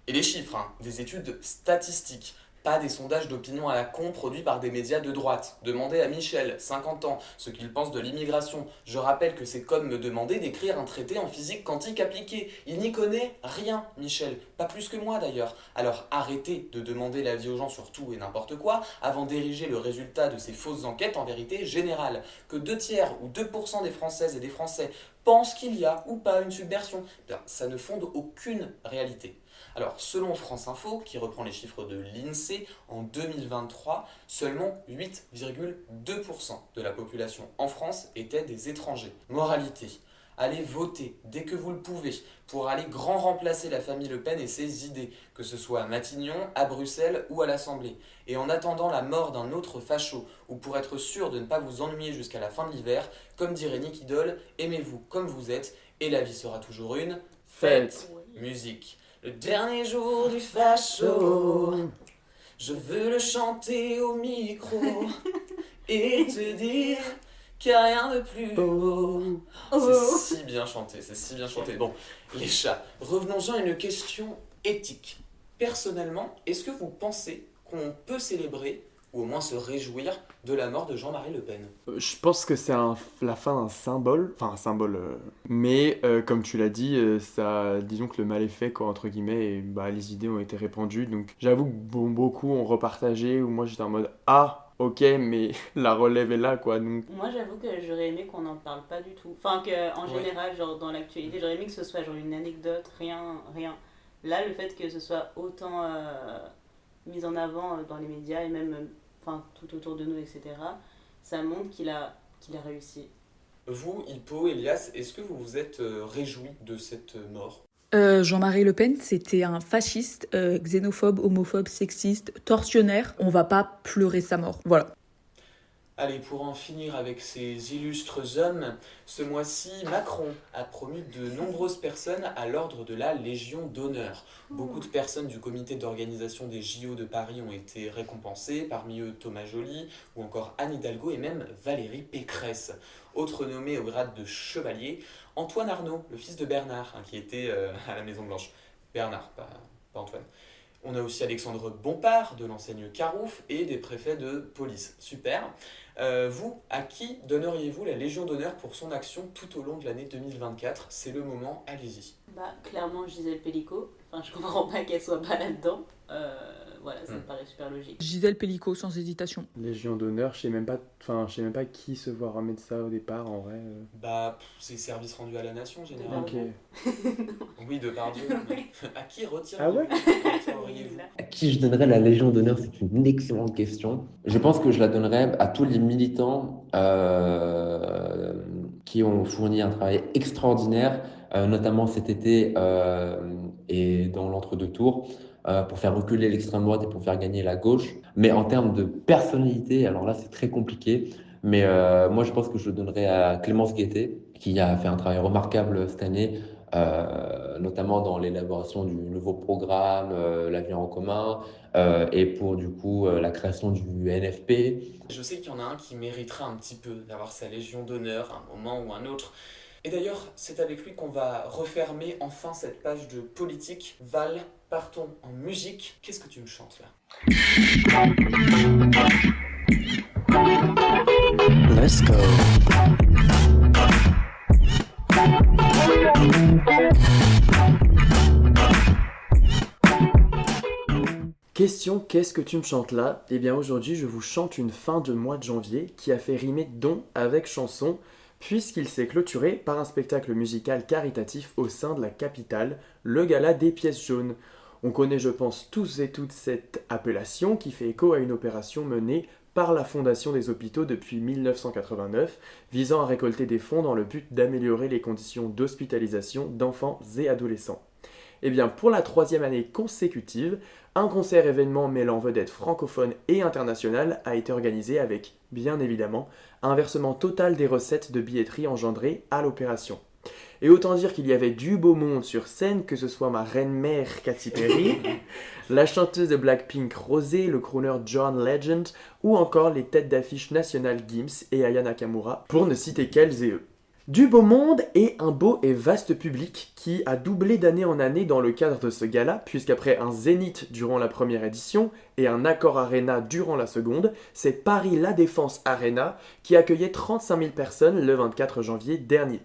Et les chiffres, des études statistiques. Pas des sondages d'opinion à la con produits par des médias de droite. Demandez à Michel, 50 ans, ce qu'il pense de l'immigration. Je rappelle que c'est comme me demander d'écrire un traité en physique quantique appliquée. Il n'y connaît rien, Michel. Pas plus que moi d'ailleurs. Alors arrêtez de demander l'avis aux gens sur tout et n'importe quoi avant d'ériger le résultat de ces fausses enquêtes en vérité générale. Que 2 tiers ou 2% des Françaises et des Français pensent qu'il y a ou pas une submersion, bien, ça ne fonde aucune réalité. Alors, selon France Info, qui reprend les chiffres de l'INSEE, en 2023, seulement 8,2% de la population en France étaient des étrangers. Moralité, allez voter dès que vous le pouvez pour aller grand remplacer la famille Le Pen et ses idées, que ce soit à Matignon, à Bruxelles ou à l'Assemblée. Et en attendant la mort d'un autre facho, ou pour être sûr de ne pas vous ennuyer jusqu'à la fin de l'hiver, comme dirait Nick Idol, aimez-vous comme vous êtes, et la vie sera toujours une fête. Musique. Le dernier jour du facho, je veux le chanter au micro et te dire qu'il n'y a rien de plus beau. C'est si bien chanté, c'est si bien chanté. Bon, les chats, revenons-en à une question éthique. Personnellement, est-ce que vous pensez qu'on peut célébrer ou au moins se réjouir de la mort de Jean-Marie Le Pen? Je pense que c'est la fin d'un symbole, enfin un symbole, mais comme tu l'as dit, ça, disons que le mal est fait, quoi, entre guillemets, et bah, les idées ont été répandues, donc j'avoue que beaucoup ont repartagé, ou moi j'étais en mode « Ah, ok, mais la relève est là, quoi, donc... » Moi, j'avoue que j'aurais aimé qu'on n'en parle pas du tout. Enfin, qu'en général, genre dans l'actualité, j'aurais aimé que ce soit genre une anecdote, rien. Là, le fait que ce soit autant mis en avant dans les médias et même tout autour de nous, etc., ça montre qu'il a réussi. Vous, Hippo, Elias, est-ce que vous vous êtes réjoui de cette mort? Jean-Marie Le Pen, c'était un fasciste, xénophobe, homophobe, sexiste, tortionnaire. On va pas pleurer sa mort. Voilà. Allez, pour en finir avec ces illustres hommes, ce mois-ci, Macron a promu de nombreuses personnes à l'ordre de la Légion d'honneur. Beaucoup de personnes du comité d'organisation des JO de Paris ont été récompensées, parmi eux Thomas Joly, ou encore Anne Hidalgo et même Valérie Pécresse. Autre nommé au grade de chevalier, Antoine Arnaud, le fils de Bernard, qui était à la Maison-Blanche. Bernard, pas Antoine. On a aussi Alexandre Bompard, de l'enseigne Carouf, et des préfets de police. Super. Vous, à qui donneriez-vous la Légion d'honneur pour son action tout au long de l'année 2024? C'est le moment, allez-y. Clairement, Gisèle Pellicot. Enfin, je comprends pas qu'elle soit pas là-dedans. Voilà, ça me paraît super logique. Gisèle Pellicot, sans hésitation. Légion d'honneur, je sais même pas qui se voit remettre ça au départ, en vrai. C'est service rendu à la nation, généralement. Ok. Oui, Depardieu. À qui retirez-vous? Ah ouais? À qui je donnerais la Légion d'honneur? C'est une excellente question. Je pense que je la donnerais à tous les militants qui ont fourni un travail extraordinaire, notamment cet été et dans l'entre-deux tours, pour faire reculer l'extrême droite et pour faire gagner la gauche. Mais en termes de personnalité, alors là c'est très compliqué, mais moi je pense que je le donnerais à Clémence Guettet, qui a fait un travail remarquable cette année, notamment dans l'élaboration du nouveau programme, l'avenir en commun, et pour du coup la création du NFP. Je sais qu'il y en a un qui mériterait un petit peu d'avoir sa Légion d'honneur à un moment ou un autre. Et d'ailleurs, c'est avec lui qu'on va refermer enfin cette page de politique. Val, partons en musique. Qu'est-ce que tu me chantes là? Let's go. Question, qu'est-ce que tu me chantes là? Eh bien aujourd'hui je vous chante une fin de mois de janvier qui a fait rimer don avec chanson, puisqu'il s'est clôturé par un spectacle musical caritatif au sein de la capitale, le Gala des Pièces Jaunes. On connaît je pense tous et toutes cette appellation qui fait écho à une opération menée par la Fondation des Hôpitaux depuis 1989, visant à récolter des fonds dans le but d'améliorer les conditions d'hospitalisation d'enfants et adolescents. Eh bien, pour la 3e année consécutive, un concert-événement mêlant vedettes francophones et internationales a été organisé avec, bien évidemment, un versement total des recettes de billetterie engendrées à l'opération. Et autant dire qu'il y avait du beau monde sur scène, que ce soit ma reine-mère Katy Perry, la chanteuse de Blackpink Rosé, le crooner John Legend, ou encore les têtes d'affiche nationales Gims et Aya Nakamura, pour ne citer qu'elles et eux. Du beau monde et un beau et vaste public qui a doublé d'année en année dans le cadre de ce gala, puisqu'après un Zénith durant la première édition et un Accor Arena durant la seconde, c'est Paris La Défense Arena qui accueillait 35 000 personnes le 24 janvier dernier.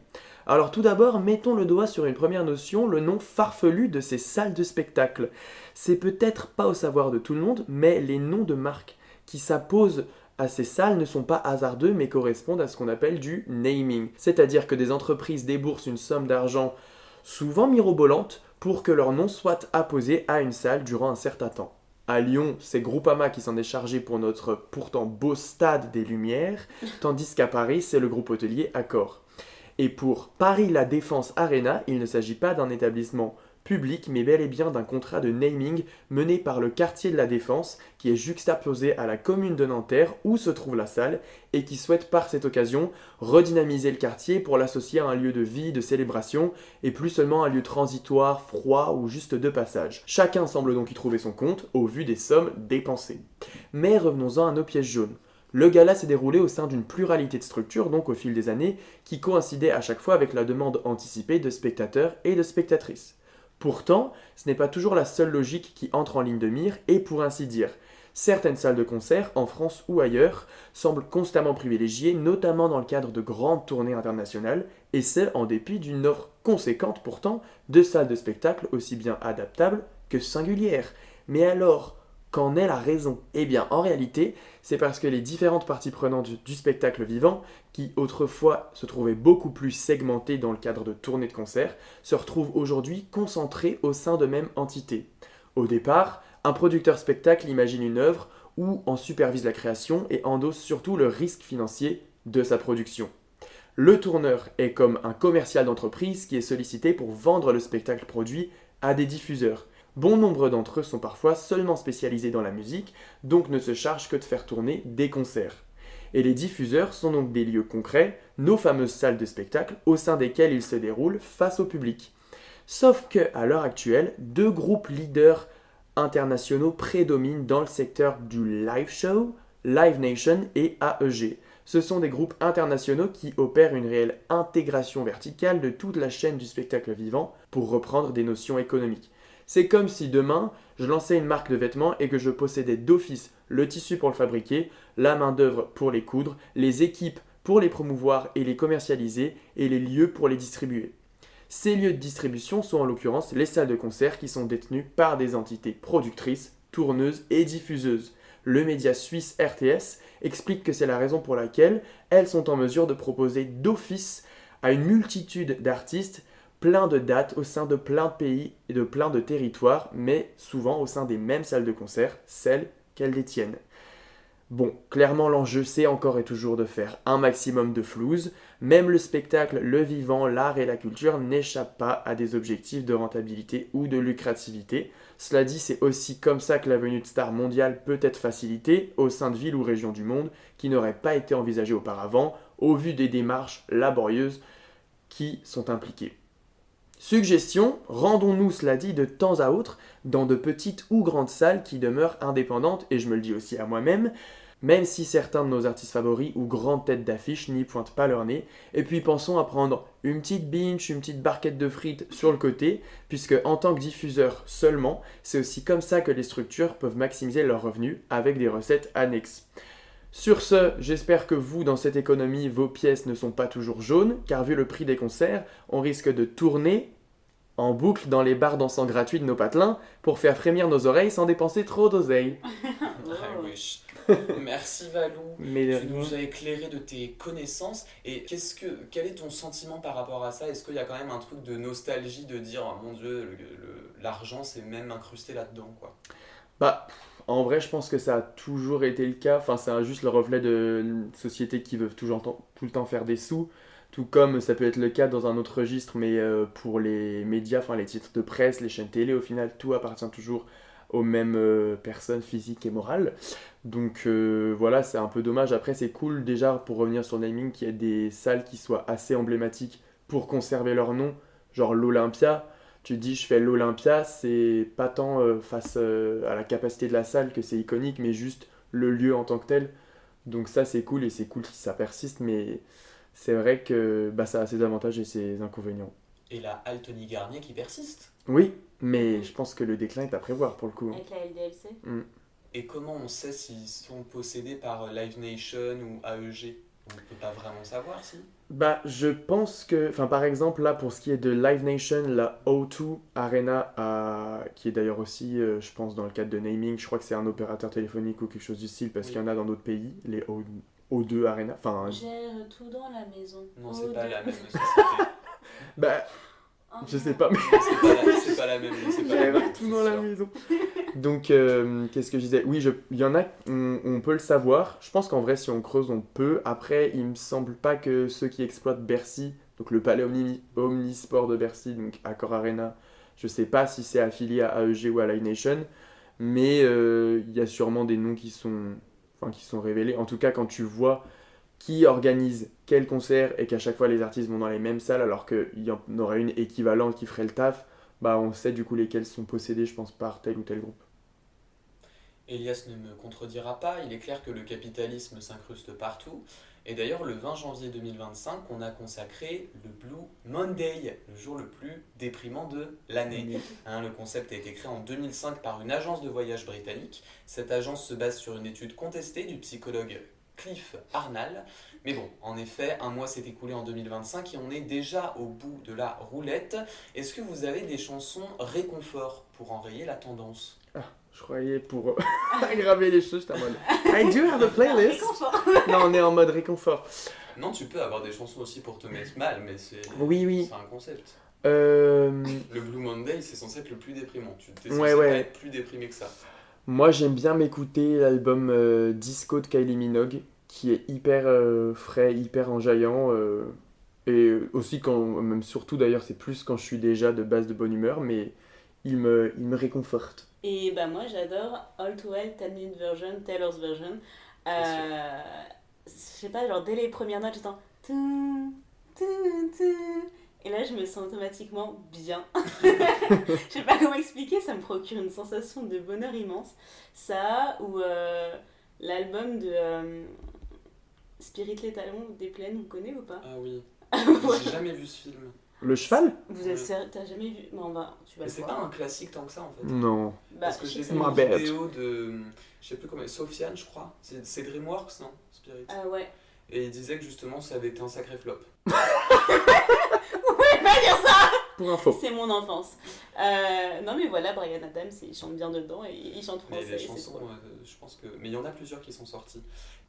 Alors tout d'abord, mettons le doigt sur une première notion, le nom farfelu de ces salles de spectacle. C'est peut-être pas au savoir de tout le monde, mais les noms de marques qui s'apposent à ces salles ne sont pas hasardeux mais correspondent à ce qu'on appelle du naming. C'est-à-dire que des entreprises déboursent une somme d'argent souvent mirobolante pour que leur nom soit apposé à une salle durant un certain temps. À Lyon, c'est Groupama qui s'en est chargé pour notre pourtant beau stade des Lumières, tandis qu'à Paris, c'est le groupe hôtelier Accor. Et pour Paris La Défense Arena, il ne s'agit pas d'un établissement public, mais bel et bien d'un contrat de naming mené par le quartier de la Défense, qui est juxtaposé à la commune de Nanterre, où se trouve la salle, et qui souhaite par cette occasion redynamiser le quartier pour l'associer à un lieu de vie, de célébration, et plus seulement un lieu transitoire, froid ou juste de passage. Chacun semble donc y trouver son compte, au vu des sommes dépensées. Mais revenons-en à nos pièges jaunes. Le gala s'est déroulé au sein d'une pluralité de structures, donc au fil des années, qui coïncidaient à chaque fois avec la demande anticipée de spectateurs et de spectatrices. Pourtant, ce n'est pas toujours la seule logique qui entre en ligne de mire, et pour ainsi dire, certaines salles de concert, en France ou ailleurs, semblent constamment privilégiées, notamment dans le cadre de grandes tournées internationales, et ce, en dépit d'une offre conséquente pourtant de salles de spectacle aussi bien adaptables que singulières. Mais alors, qu'en est la raison ? Eh bien, en réalité, c'est parce que les différentes parties prenantes du spectacle vivant, qui autrefois se trouvaient beaucoup plus segmentées dans le cadre de tournées de concerts, se retrouvent aujourd'hui concentrées au sein de même entité. Au départ, un producteur spectacle imagine une œuvre ou en supervise la création et endosse surtout le risque financier de sa production. Le tourneur est comme un commercial d'entreprise qui est sollicité pour vendre le spectacle produit à des diffuseurs. Bon nombre d'entre eux sont parfois seulement spécialisés dans la musique, donc ne se chargent que de faire tourner des concerts. Et les diffuseurs sont donc des lieux concrets, nos fameuses salles de spectacle, au sein desquelles ils se déroulent face au public. Sauf que, à l'heure actuelle, deux groupes leaders internationaux prédominent dans le secteur du live show, Live Nation et AEG. Ce sont des groupes internationaux qui opèrent une réelle intégration verticale de toute la chaîne du spectacle vivant pour reprendre des notions économiques. C'est comme si demain, je lançais une marque de vêtements et que je possédais d'office le tissu pour le fabriquer, la main-d'œuvre pour les coudre, les équipes pour les promouvoir et les commercialiser et les lieux pour les distribuer. Ces lieux de distribution sont en l'occurrence les salles de concert qui sont détenues par des entités productrices, tourneuses et diffuseuses. Le média suisse RTS explique que c'est la raison pour laquelle elles sont en mesure de proposer d'office à une multitude d'artistes plein de dates au sein de plein de pays et de plein de territoires, mais souvent au sein des mêmes salles de concert, celles qu'elles détiennent. Bon, clairement l'enjeu c'est encore et toujours de faire un maximum de flouze, même le spectacle, le vivant, l'art et la culture n'échappent pas à des objectifs de rentabilité ou de lucrativité. Cela dit, c'est aussi comme ça que la venue de stars mondiales peut être facilitée au sein de villes ou régions du monde qui n'auraient pas été envisagées auparavant au vu des démarches laborieuses qui sont impliquées. Suggestion, rendons-nous cela dit de temps à autre dans de petites ou grandes salles qui demeurent indépendantes, et je me le dis aussi à moi-même, même si certains de nos artistes favoris ou grandes têtes d'affiche n'y pointent pas leur nez, et puis pensons à prendre une petite binge, une petite barquette de frites sur le côté, puisque en tant que diffuseur seulement, c'est aussi comme ça que les structures peuvent maximiser leurs revenus avec des recettes annexes. Sur ce, j'espère que vous, dans cette économie, vos pièces ne sont pas toujours jaunes, car vu le prix des concerts, on risque de tourner en boucle dans les bars dansants gratuits de nos patelins pour faire frémir nos oreilles sans dépenser trop d'oseille. I wish. Merci Valou. Mais Tu nous as éclairé de tes connaissances. Et quel est ton sentiment par rapport à ça ? Est-ce qu'il y a quand même un truc de nostalgie de dire oh, mon Dieu, l'argent s'est même incrusté là-dedans quoi. Bah, en vrai, je pense que ça a toujours été le cas. Enfin, c'est juste le reflet d'une société qui veut tout le temps faire des sous. Tout comme ça peut être le cas dans un autre registre, mais pour les médias, enfin les titres de presse, les chaînes télé, au final, tout appartient toujours aux mêmes personnes physiques et morales. Donc voilà, c'est un peu dommage. Après, c'est cool déjà, pour revenir sur le naming, qu'il y ait des salles qui soient assez emblématiques pour conserver leur nom, genre l'Olympia. Tu te dis, je fais l'Olympia, c'est pas tant face à la capacité de la salle que c'est iconique, mais juste le lieu en tant que tel. Donc ça, c'est cool, et c'est cool si ça persiste, mais c'est vrai que ça a ses avantages et ses inconvénients. Et la Altony Garnier qui persiste. Oui, mais je pense que le déclin est à prévoir pour le coup. Avec la LDLC. Et comment on sait s'ils sont possédés par Live Nation ou AEG? On ne peut pas vraiment savoir si. Je pense que, par exemple, là, pour ce qui est de Live Nation, la O2 Arena, qui est d'ailleurs aussi, je pense, dans le cadre de naming, je crois que c'est un opérateur téléphonique ou quelque chose du style, parce qu'il y en a dans d'autres pays, les O2 Arena. Gère tout dans la maison. Non, c'est Oh, pas de- la même société. Oh, je sais non. pas, mais C'est pas la même. C'est pas la j'avais même. tout dans la maison. Donc, qu'est-ce que je disais? Oui, il y en a, on peut le savoir. Je pense qu'en vrai, si on creuse, on peut. Après, il me semble pas que ceux qui exploitent Bercy, donc le palais Omnisport de Bercy, donc Accor Arena, je sais pas si c'est affilié à AEG ou à Live Nation, mais il y a sûrement des noms qui sont révélés. En tout cas, quand tu vois qui organise quel concert et qu'à chaque fois les artistes vont dans les mêmes salles alors qu'il y en aurait une équivalente qui ferait le taf, on sait du coup lesquels sont possédés, je pense, par tel ou tel groupe. Elias ne me contredira pas, il est clair que le capitalisme s'incruste partout. Et d'ailleurs, le 20 janvier 2025, on a consacré le Blue Monday, le jour le plus déprimant de l'année. Le concept a été créé en 2005 par une agence de voyage britannique. Cette agence se base sur une étude contestée du psychologue Cliff Arnall. Mais bon, en effet, un mois s'est écoulé en 2025 et on est déjà au bout de la roulette. Est-ce que vous avez des chansons réconfort pour enrayer la tendance? Je croyais pour aggraver les choses, j'étais en mode I do have a playlist. Réconfort. Non, on est en mode réconfort. Non, tu peux avoir des chansons aussi pour te mettre mal, mais c'est Oui. c'est un concept. Euh, Le Blue Monday, c'est censé être le plus déprimant. Tu t'es Ouais, censé ouais. pas être plus déprimé que ça. Moi, j'aime bien m'écouter l'album Disco de Kylie Minogue, qui est hyper frais, hyper enjaillant. Et aussi, même surtout d'ailleurs, c'est plus quand je suis déjà de base de bonne humeur, mais il me réconforte. Et moi j'adore All Too Well, 10 Minute Version, Taylor's Version. Je sais pas, genre dès les premières notes, j'entends. Et là je me sens automatiquement bien. Je sais pas comment expliquer, ça me procure une sensation de bonheur immense. Ça, ou l'album de Spirit les Talons des Plaines, vous connaissez ou pas? Ah oui. Ouais. J'ai jamais vu ce film. Le cheval? Vous êtes sérieux? T'as jamais vu? Tu vas Mais le c'est voir. pas un classique tant que ça en fait. Non. Parce que je sais j'ai que vu ça Ma une bête. vidéo de. Je sais plus comment. Sofiane, je crois. C'est Dreamworks, non? Spirit. Ouais. Et il disait que justement ça avait été un sacré flop. Vous pouvez pas dire ça! Pour info. C'est mon enfance. Non mais voilà, Bryan Adams, il chante bien dedans et il chante Mais français. les c'est chansons, drôle. je pense que. Mais il y en a plusieurs qui sont sorties.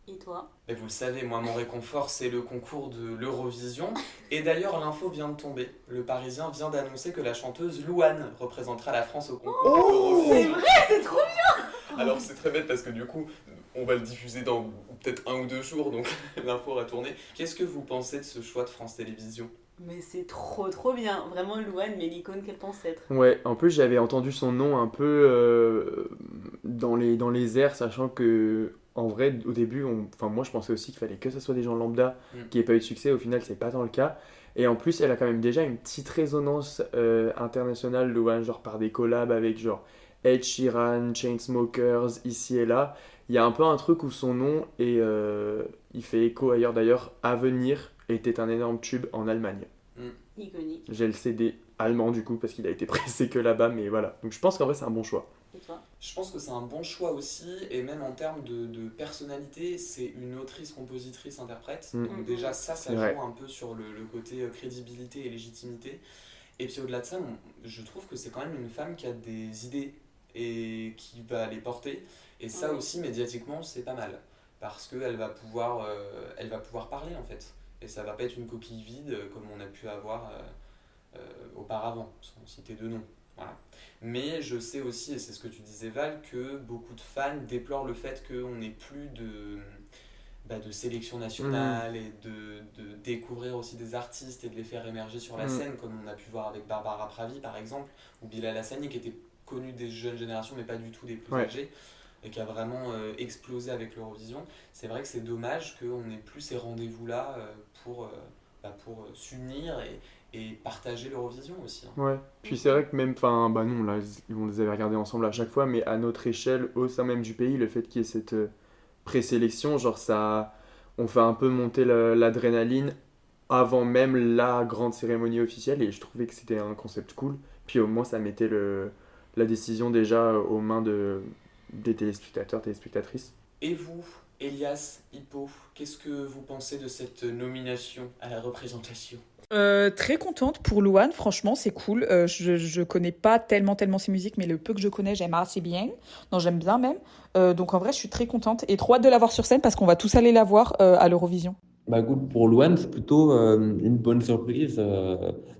Et toi? Mais vous le savez, moi, mon réconfort, c'est le concours de l'Eurovision. Et d'ailleurs, l'info vient de tomber. Le Parisien vient d'annoncer que la chanteuse Louane représentera la France au concours de l'Eurovision. C'est vrai, c'est trop bien! Alors, c'est très bête parce que du coup, on va le diffuser dans peut-être 1 ou 2 jours, donc l'info aura tourné. Qu'est-ce que vous pensez de ce choix de France Télévisions? Mais c'est trop bien. Vraiment, Louane, mais l'icône qu'elle pense être. Ouais, en plus j'avais entendu son nom un peu dans les airs, sachant que en vrai au début, moi je pensais aussi qu'il fallait que ce soit des gens lambda qui n'aient pas eu de succès, au final c'est pas tant le cas. Et en plus elle a quand même déjà une petite résonance internationale, Louane, genre par des collabs avec genre Ed Sheeran, Chainsmokers, ici et là. Il y a un peu un truc où son nom et il fait écho ailleurs d'ailleurs, Avenir était un énorme tube en Allemagne. Iconique. J'ai le CD allemand du coup parce qu'il a été pressé que là-bas, mais voilà. Donc je pense qu'en vrai c'est un bon choix. Et toi? Je pense que c'est un bon choix aussi, et même en termes de personnalité, c'est une autrice, compositrice, interprète. Donc déjà ça C'est vrai. joue un peu sur le côté crédibilité et légitimité. Et puis au-delà de ça, je trouve que c'est quand même une femme qui a des idées et qui va les porter. Et ça Oui. aussi, médiatiquement, c'est pas mal. Parce qu'elle va pouvoir parler en fait. Et ça va pas être une coquille vide comme on a pu avoir auparavant, sans citer de nom. Voilà. Mais je sais aussi, et c'est ce que tu disais Val, que beaucoup de fans déplorent le fait qu'on n'ait plus de sélection nationale et de découvrir aussi des artistes et de les faire émerger sur la scène, comme on a pu voir avec Barbara Pravi par exemple, ou Bilal Hassani qui était connu des jeunes générations mais pas du tout des plus âgés, et qui a vraiment explosé avec l'Eurovision. C'est vrai que c'est dommage qu'on n'ait plus ces rendez-vous-là pour s'unir et partager l'Eurovision aussi. Ouais, puis c'est vrai que même, non, là, on les avait regardés ensemble à chaque fois, mais à notre échelle, au sein même du pays, le fait qu'il y ait cette présélection, genre ça, on fait un peu monter l'adrénaline avant même la grande cérémonie officielle, et je trouvais que c'était un concept cool. Puis au moins ça mettait la décision déjà aux mains des téléspectateurs, téléspectatrices. Et vous, Elias, Hippo, qu'est-ce que vous pensez de cette nomination à la représentation? Très contente pour Louane, franchement, c'est cool. Je connais pas tellement ses musiques, mais le peu que je connais, j'aime assez bien. Non, j'aime bien même. Donc en vrai, je suis très contente et trop hâte de la voir sur scène parce qu'on va tous aller la voir à l'Eurovision. Bah écoute, pour Louane, c'est plutôt une bonne surprise.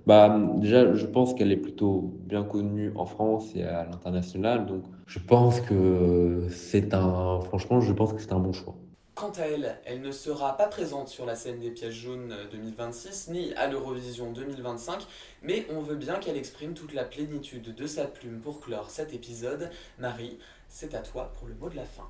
Déjà, je pense qu'elle est plutôt bien connue en France et à l'international, donc je pense que franchement, je pense que c'est un bon choix. Quant à elle, elle ne sera pas présente sur la scène des Pièces jaunes 2026 ni à l'Eurovision 2025, mais on veut bien qu'elle exprime toute la plénitude de sa plume pour clore cet épisode. Marie, c'est à toi pour le mot de la fin.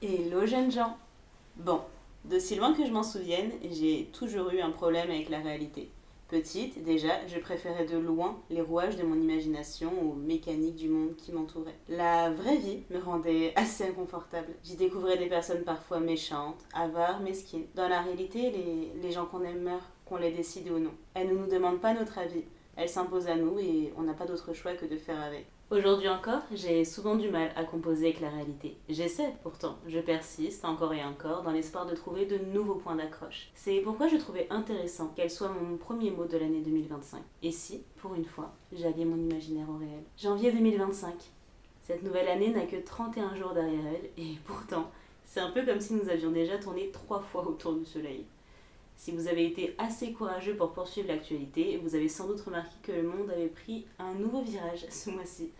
Hello jeunes gens. Bon, de si loin que je m'en souvienne, j'ai toujours eu un problème avec la réalité. Petite, déjà, je préférais de loin les rouages de mon imagination aux mécaniques du monde qui m'entourait. La vraie vie me rendait assez inconfortable. J'y découvrais des personnes parfois méchantes, avares, mesquines. Dans la réalité, les gens qu'on aime meurent, qu'on les décide ou non. Elles ne nous demandent pas notre avis. Elles s'imposent à nous et on n'a pas d'autre choix que de faire avec. Aujourd'hui encore, j'ai souvent du mal à composer avec la réalité. J'essaie pourtant, je persiste encore et encore dans l'espoir de trouver de nouveaux points d'accroche. C'est pourquoi je trouvais intéressant qu'elle soit mon premier mot de l'année 2025. Et si, pour une fois, j'alliais mon imaginaire au réel. Janvier 2025. Cette nouvelle année n'a que 31 jours derrière elle et pourtant, c'est un peu comme si nous avions déjà tourné 3 fois autour du soleil. Si vous avez été assez courageux pour poursuivre l'actualité, vous avez sans doute remarqué que le monde avait pris un nouveau virage ce mois-ci.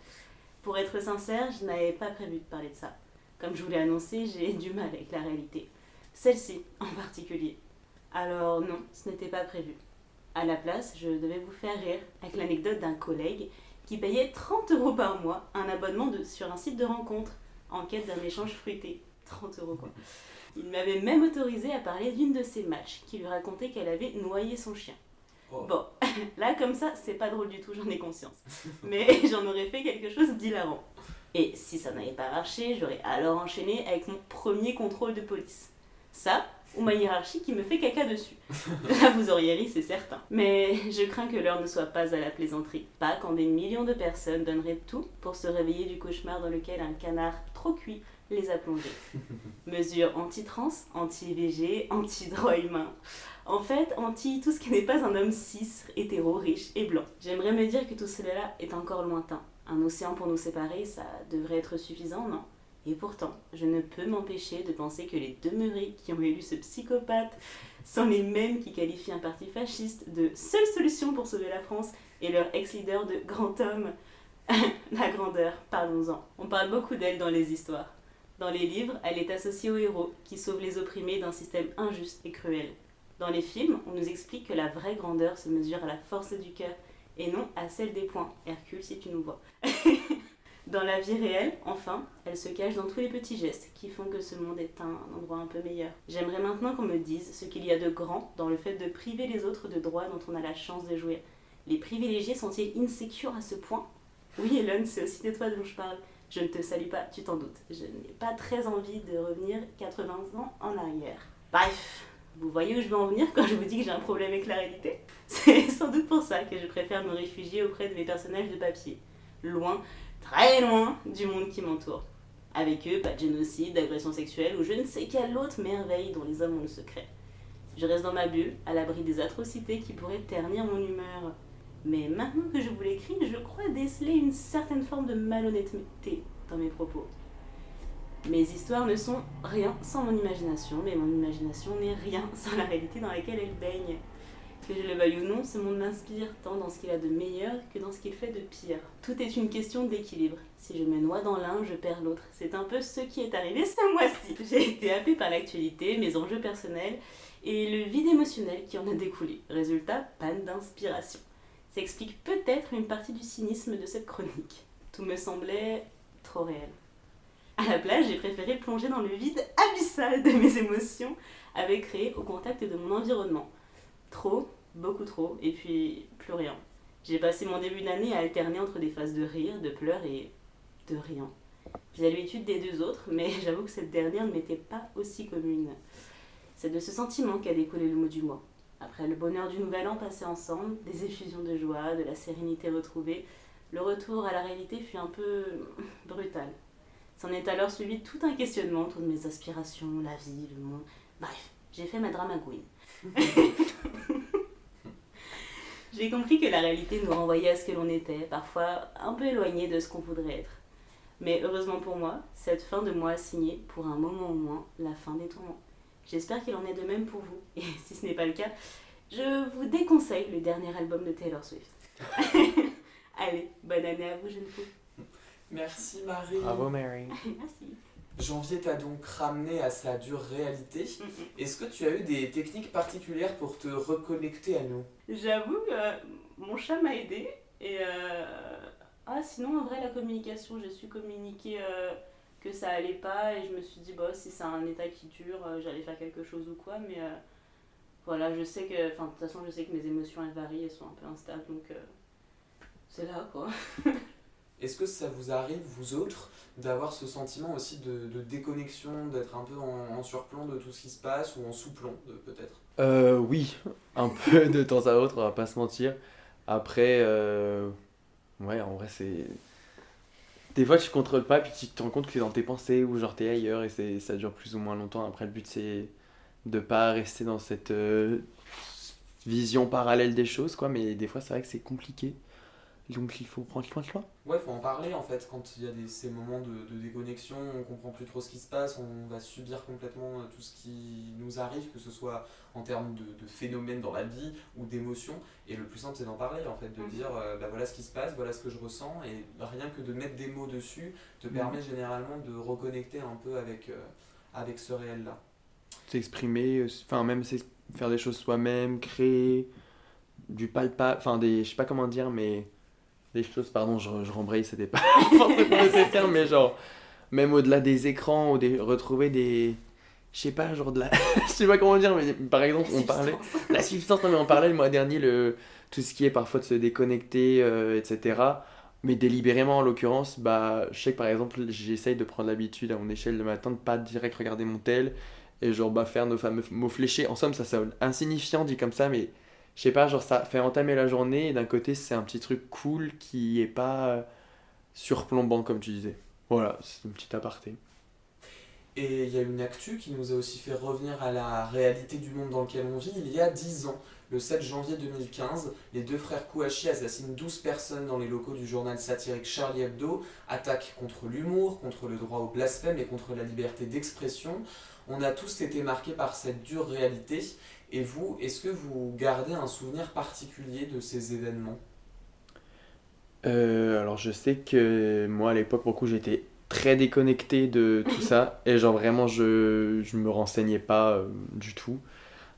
Pour être sincère, je n'avais pas prévu de parler de ça. Comme je vous l'ai annoncé, j'ai du mal avec la réalité. Celle-ci en particulier. Alors non, ce n'était pas prévu. À la place, je devais vous faire rire avec l'anecdote d'un collègue qui payait 30 € par mois un abonnement sur un site de rencontre en quête d'un échange fruité. 30 € quoi. Il m'avait même autorisé à parler d'une de ses matchs, qui lui racontait qu'elle avait noyé son chien. Oh. Bon, là comme ça, c'est pas drôle du tout, j'en ai conscience. Mais j'en aurais fait quelque chose d'hilarant. Et si ça n'avait pas marché, j'aurais alors enchaîné avec mon premier contrôle de police. Ça, ou ma hiérarchie qui me fait caca dessus. Là, vous auriez ri, c'est certain. Mais je crains que l'heure ne soit pas à la plaisanterie. Pas quand des millions de personnes donneraient tout pour se réveiller du cauchemar dans lequel un canard trop cuit les a plongés. Mesures anti-trans, anti-IVG, anti-droit humain. En fait, anti tout ce qui n'est pas un homme cis, hétéro, riche et blanc. J'aimerais me dire que tout cela est encore lointain. Un océan pour nous séparer, ça devrait être suffisant, non ? Et pourtant, je ne peux m'empêcher de penser que les demeurés qui ont élu ce psychopathe sont les mêmes qui qualifient un parti fasciste de seule solution pour sauver la France et leur ex-leader de grand homme. La grandeur, parlons-en. On parle beaucoup d'elle dans les histoires. Dans les livres, elle est associée aux héros qui sauvent les opprimés d'un système injuste et cruel. Dans les films, on nous explique que la vraie grandeur se mesure à la force du cœur et non à celle des poings. Hercule, si tu nous vois. Dans la vie réelle, enfin, elle se cache dans tous les petits gestes qui font que ce monde est un endroit un peu meilleur. J'aimerais maintenant qu'on me dise ce qu'il y a de grand dans le fait de priver les autres de droits dont on a la chance de jouir. Les privilégiés sont-ils insécures à ce point ? Oui, Elon, c'est aussi de toi dont je parle. Je ne te salue pas, tu t'en doutes. Je n'ai pas très envie de revenir 80 ans en arrière. Bref, vous voyez où je veux en venir quand je vous dis que j'ai un problème avec la réalité ? C'est sans doute pour ça que je préfère me réfugier auprès de mes personnages de papier. Loin, très loin du monde qui m'entoure. Avec eux, pas de génocide, d'agression sexuelle ou je ne sais quelle autre merveille dont les hommes ont le secret. Je reste dans ma bulle, à l'abri des atrocités qui pourraient ternir mon humeur. Mais maintenant que je vous l'écris, je crois déceler une certaine forme de malhonnêteté dans mes propos. Mes histoires ne sont rien sans mon imagination, mais mon imagination n'est rien sans la réalité dans laquelle elle baigne. Que je le veuille ou non, ce monde m'inspire tant dans ce qu'il a de meilleur que dans ce qu'il fait de pire. Tout est une question d'équilibre. Si je me noie dans l'un, je perds l'autre. C'est un peu ce qui est arrivé ce mois-ci. J'ai été happée par l'actualité, mes enjeux personnels et le vide émotionnel qui en a découlé. Résultat, panne d'inspiration. Ça explique peut-être une partie du cynisme de cette chronique. Tout me semblait trop réel. À la place, j'ai préféré plonger dans le vide abyssal de mes émotions avec créer au contact de mon environnement. Trop, beaucoup trop, et puis plus rien. J'ai passé mon début d'année à alterner entre des phases de rire, de pleurs et de rien. J'ai l'habitude des deux autres, mais j'avoue que cette dernière ne m'était pas aussi commune. C'est de ce sentiment qu'a découlé le mot du mois. Après le bonheur du nouvel an passé ensemble, des effusions de joie, de la sérénité retrouvée, le retour à la réalité fut un peu brutal. S'en est alors suivi tout un questionnement autour de mes aspirations, la vie, le monde. Bref, j'ai fait ma drama queen. J'ai compris que la réalité nous renvoyait à ce que l'on était, parfois un peu éloigné de ce qu'on voudrait être. Mais heureusement pour moi, cette fin de mois a signé, pour un moment au moins, la fin des tourments. J'espère qu'il en est de même pour vous. Et si ce n'est pas le cas, je vous déconseille le dernier album de Taylor Swift. Allez, bonne année à vous, jeunes filles. Merci Marie. Bravo Mary. Merci. Janvier t'a donc ramené à sa dure réalité. Est-ce que tu as eu des techniques particulières pour te reconnecter à nous? J'avoue que mon chat m'a aidé. Et sinon, en vrai, la communication, j'ai su communiquer que ça allait pas. Et je me suis dit, bah, si c'est un état qui dure, j'allais faire quelque chose ou quoi. Mais voilà, je sais que, enfin, de toute façon, je sais que mes émotions, elles varient, elles sont un peu instables. Donc, c'est là, quoi. Est-ce que ça vous arrive, vous autres, d'avoir ce sentiment aussi de déconnexion, d'être un peu en surplomb de tout ce qui se passe ou en sous-plomb, peut-être? Oui, un peu de temps à autre, on va pas se mentir. Après, ouais, en vrai, c'est. Des fois, tu contrôles pas, puis tu te rends compte que t'es dans tes pensées ou genre t'es ailleurs et ça dure plus ou moins longtemps. Après, le but, c'est de pas rester dans cette vision parallèle des choses, quoi. Mais des fois, c'est vrai que c'est compliqué. Donc, il faut prendre soin de soi. Ouais, faut en parler en fait, quand il y a ces moments de déconnexion, on comprend plus trop ce qui se passe, on va subir complètement tout ce qui nous arrive, que ce soit en termes de phénomènes dans la vie ou d'émotions, et le plus simple c'est d'en parler en fait, de dire bah voilà ce qui se passe, voilà ce que je ressens, et rien que de mettre des mots dessus te permet généralement de reconnecter un peu avec ce réel-là. S'exprimer, enfin, même faire des choses soi-même, créer du palpable, enfin, je sais pas comment dire, mais. Des choses, pardon, je rembraye, c'était pas forcément nécessaire, mais genre, même au-delà des écrans, ou retrouver des. Je sais pas, genre de la. Je sais pas comment dire, mais par exemple, on parlait. La substance, non, mais on parlait le mois dernier, tout ce qui est parfois de se déconnecter, etc. Mais délibérément, en l'occurrence, bah, je sais que par exemple, j'essaye de prendre l'habitude à mon échelle le matin de pas direct regarder mon tel, et genre, bah, faire nos fameux mots fléchés. En somme, ça sonne insignifiant dit comme ça, mais. Je sais pas, genre ça fait entamer la journée et d'un côté c'est un petit truc cool qui est pas surplombant comme tu disais. Voilà, c'est une petite aparté. Et il y a une actu qui nous a aussi fait revenir à la réalité du monde dans lequel on vit. Il y a 10 ans, le 7 janvier 2015, les deux frères Kouachi assassinent 12 personnes dans les locaux du journal satirique Charlie Hebdo, attaque contre l'humour, contre le droit au blasphème et contre la liberté d'expression. On a tous été marqués par cette dure réalité. Et vous, est-ce que vous gardez un souvenir particulier de ces événements? Alors je sais que moi à l'époque, pour le coup, j'étais très déconnecté de tout ça. Et genre vraiment, je me renseignais pas du tout.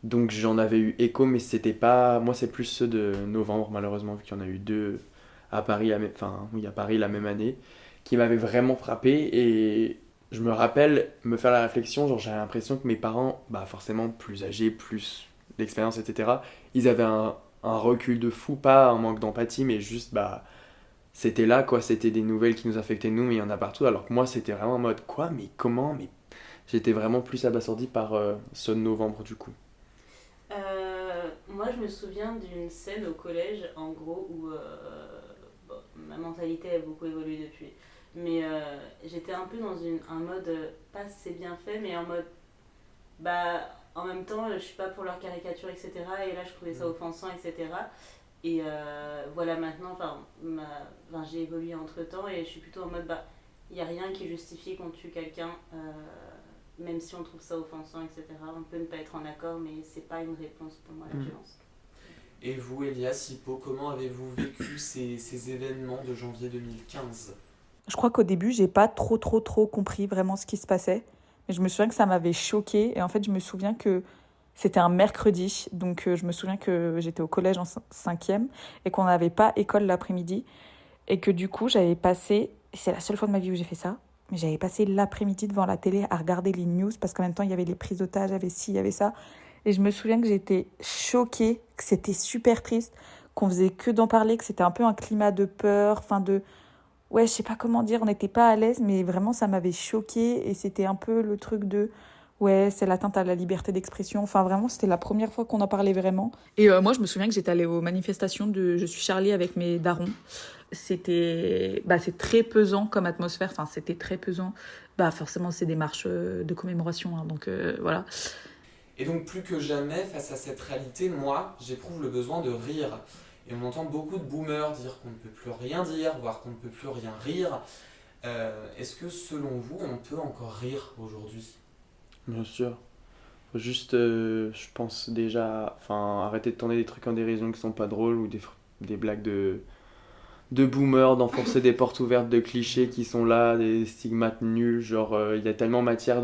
Donc j'en avais eu écho, mais c'était pas. Moi, c'est plus ceux de novembre, malheureusement, vu qu'il y en a eu deux à Paris, à Paris la même année, qui m'avaient vraiment frappé. Et je me rappelle me faire la réflexion, genre j'avais l'impression que mes parents, bah forcément plus âgés, plus d'expérience, etc., ils avaient un recul de fou, pas un manque d'empathie, mais juste, bah, c'était là, quoi, c'était des nouvelles qui nous affectaient nous, mais il y en a partout, alors que moi, c'était vraiment en mode, quoi, mais comment, mais j'étais vraiment plus abasourdi par ce novembre, du coup. Moi, je me souviens d'une scène au collège, en gros, où ma mentalité a beaucoup évolué depuis. Mais j'étais un peu dans un mode, pas c'est bien fait, mais en mode, bah, en même temps, je suis pas pour leur caricature, etc. Et là, je trouvais ça offensant, etc. Et voilà, maintenant, j'ai évolué entre temps et je suis plutôt en mode, bah, il n'y a rien qui justifie qu'on tue quelqu'un, même si on trouve ça offensant, etc. On peut ne pas être en accord, mais c'est pas une réponse pour moi à la violence. Et vous, Elias, Hippo, comment avez-vous vécu ces événements de janvier 2015? Je crois qu'au début, j'ai pas trop compris vraiment ce qui se passait. Mais je me souviens que ça m'avait choquée. Et en fait, je me souviens que c'était un mercredi. Donc, je me souviens que j'étais au collège en 5e et qu'on n'avait pas école l'après-midi. Et que du coup, j'avais passé... C'est la seule fois de ma vie où j'ai fait ça. Mais j'avais passé l'après-midi devant la télé à regarder les news parce qu'en même temps, il y avait les prises d'otages, il y avait ci, il y avait ça. Et je me souviens que j'étais choquée, que c'était super triste, qu'on faisait que d'en parler, que c'était un peu un climat de peur, enfin de... Ouais, je sais pas comment dire, on n'était pas à l'aise, mais vraiment ça m'avait choquée et c'était un peu le truc de... Ouais, c'est l'atteinte à la liberté d'expression. Enfin, vraiment, c'était la première fois qu'on en parlait vraiment. Et moi, je me souviens que j'étais allée aux manifestations de Je suis Charlie avec mes darons. C'est très pesant comme atmosphère. Enfin, c'était très pesant. Forcément, c'est des marches de commémoration. Hein, donc, voilà. Et donc, plus que jamais, face à cette réalité, moi, j'éprouve le besoin de rire. Et on entend beaucoup de boomers dire qu'on ne peut plus rien dire, voire qu'on ne peut plus rien rire. Est-ce que, selon vous, on peut encore rire aujourd'hui ? Bien sûr. Faut juste, je pense déjà, arrêter de tourner des trucs en dérision qui sont pas drôles ou des blagues de boomers, d'enfoncer des portes ouvertes de clichés qui sont là, des stigmates nuls. Genre, il y a tellement matière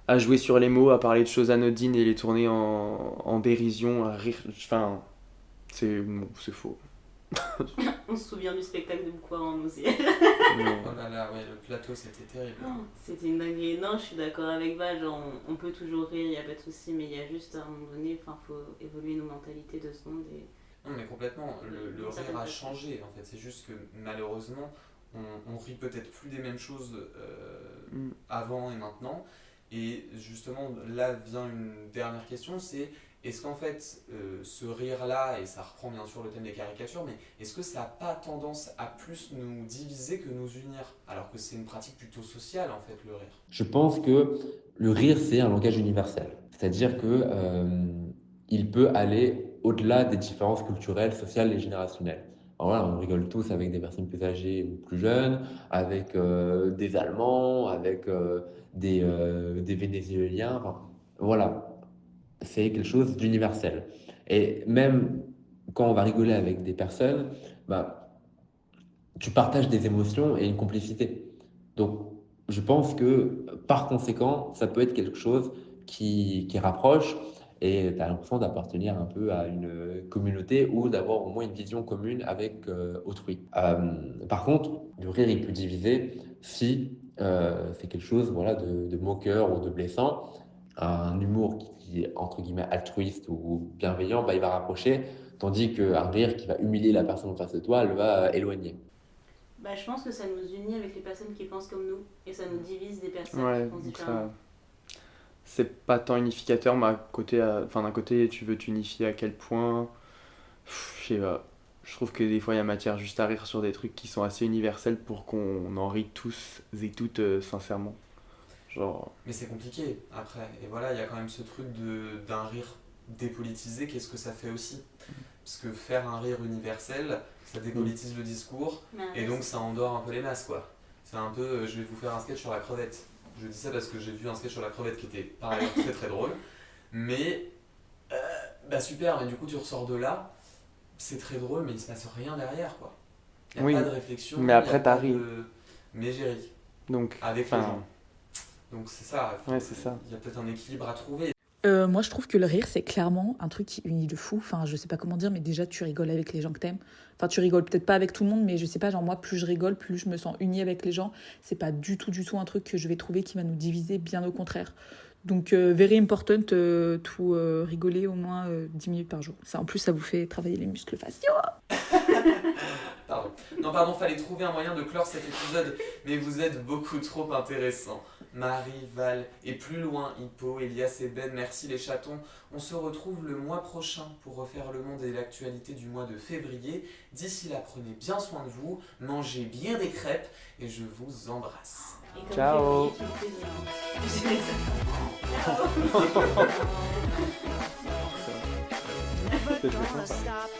à jouer sur les mots, à parler de choses anodines et les tourner en dérision, à rire. Enfin, c'est faux. On se souvient du spectacle de Boukouaran aussi. Oh là là, ouais, le plateau c'était terrible. C'était une dinguerie. Non, je suis d'accord avec Val, genre on peut toujours rire, il n'y a pas de souci, mais il y a juste à un moment donné, il faut évoluer nos mentalités 2 secondes. Non mais complètement, le rire a changé en fait, c'est juste que malheureusement on rit peut-être plus des mêmes choses avant et maintenant. Et justement là vient une dernière question, c'est est-ce qu'en fait ce rire-là, et ça reprend bien sûr le thème des caricatures, mais est-ce que ça n'a pas tendance à plus nous diviser que nous unir, alors que c'est une pratique plutôt sociale en fait le rire ? Je pense que le rire, c'est un langage universel. C'est-à-dire que il peut aller au-delà des différences culturelles, sociales et générationnelles. Alors voilà, on rigole tous avec des personnes plus âgées ou plus jeunes, avec des Allemands, avec des Vénézuéliens. Enfin, voilà, c'est quelque chose d'universel. Et même quand on va rigoler avec des personnes, tu partages des émotions et une complicité. Donc, je pense que par conséquent, ça peut être quelque chose qui rapproche et tu as l'impression d'appartenir un peu à une communauté ou d'avoir au moins une vision commune avec autrui. Par contre, le rire, il peut diviser si c'est quelque chose voilà, de moqueur ou de blessant. Un humour qui est entre guillemets altruiste ou bienveillant, il va rapprocher, tandis qu'un rire qui va humilier la personne en face de toi, elle va éloigner. Je pense que ça nous unit avec les personnes qui pensent comme nous et ça nous divise des personnes Ouais, qui pensent donc différemment. c'est pas tant unificateur, mais d'un côté, tu veux t'unifier à quel point. Je sais pas. Je trouve que des fois, il y a matière juste à rire sur des trucs qui sont assez universels pour qu'on en rie tous et toutes sincèrement. Genre... Mais c'est compliqué après. Et voilà, il y a quand même ce truc d'un rire dépolitisé, qu'est-ce que ça fait aussi ? Parce que faire un rire universel, ça dépolitise le discours et donc ça endort un peu les masses quoi. C'est un peu, je vais vous faire un sketch sur la crevette. Je dis ça parce que j'ai vu un sketch sur la crevette qui était par ailleurs très très drôle. Mais super, mais du coup tu ressors de là, c'est très drôle mais il se passe rien derrière quoi. Il n'y a pas de réflexion. Mais après t'as ri. Mais j'ai ri. Donc, avec les gens. Donc c'est ça. C'est ça. Il y a peut-être un équilibre à trouver. Moi, je trouve que le rire, c'est clairement un truc qui unit de fou. Enfin, je sais pas comment dire, mais déjà, tu rigoles avec les gens que t'aimes. Enfin, tu rigoles peut-être pas avec tout le monde, mais je sais pas, genre moi, plus je rigole, plus je me sens unie avec les gens. C'est pas du tout un truc que je vais trouver qui va nous diviser, bien au contraire. Donc, very important, tout rigoler au moins 10 minutes par jour. Ça, en plus, ça vous fait travailler les muscles faciaux. Pardon, fallait trouver un moyen de clore cet épisode, mais vous êtes beaucoup trop intéressants. Marie, Val et plus loin Hippo, Elias et Ben, merci les chatons. On se retrouve le mois prochain pour refaire le monde et l'actualité du mois de février. D'ici là, prenez bien soin de vous, mangez bien des crêpes et je vous embrasse. Ciao. Never gonna stop.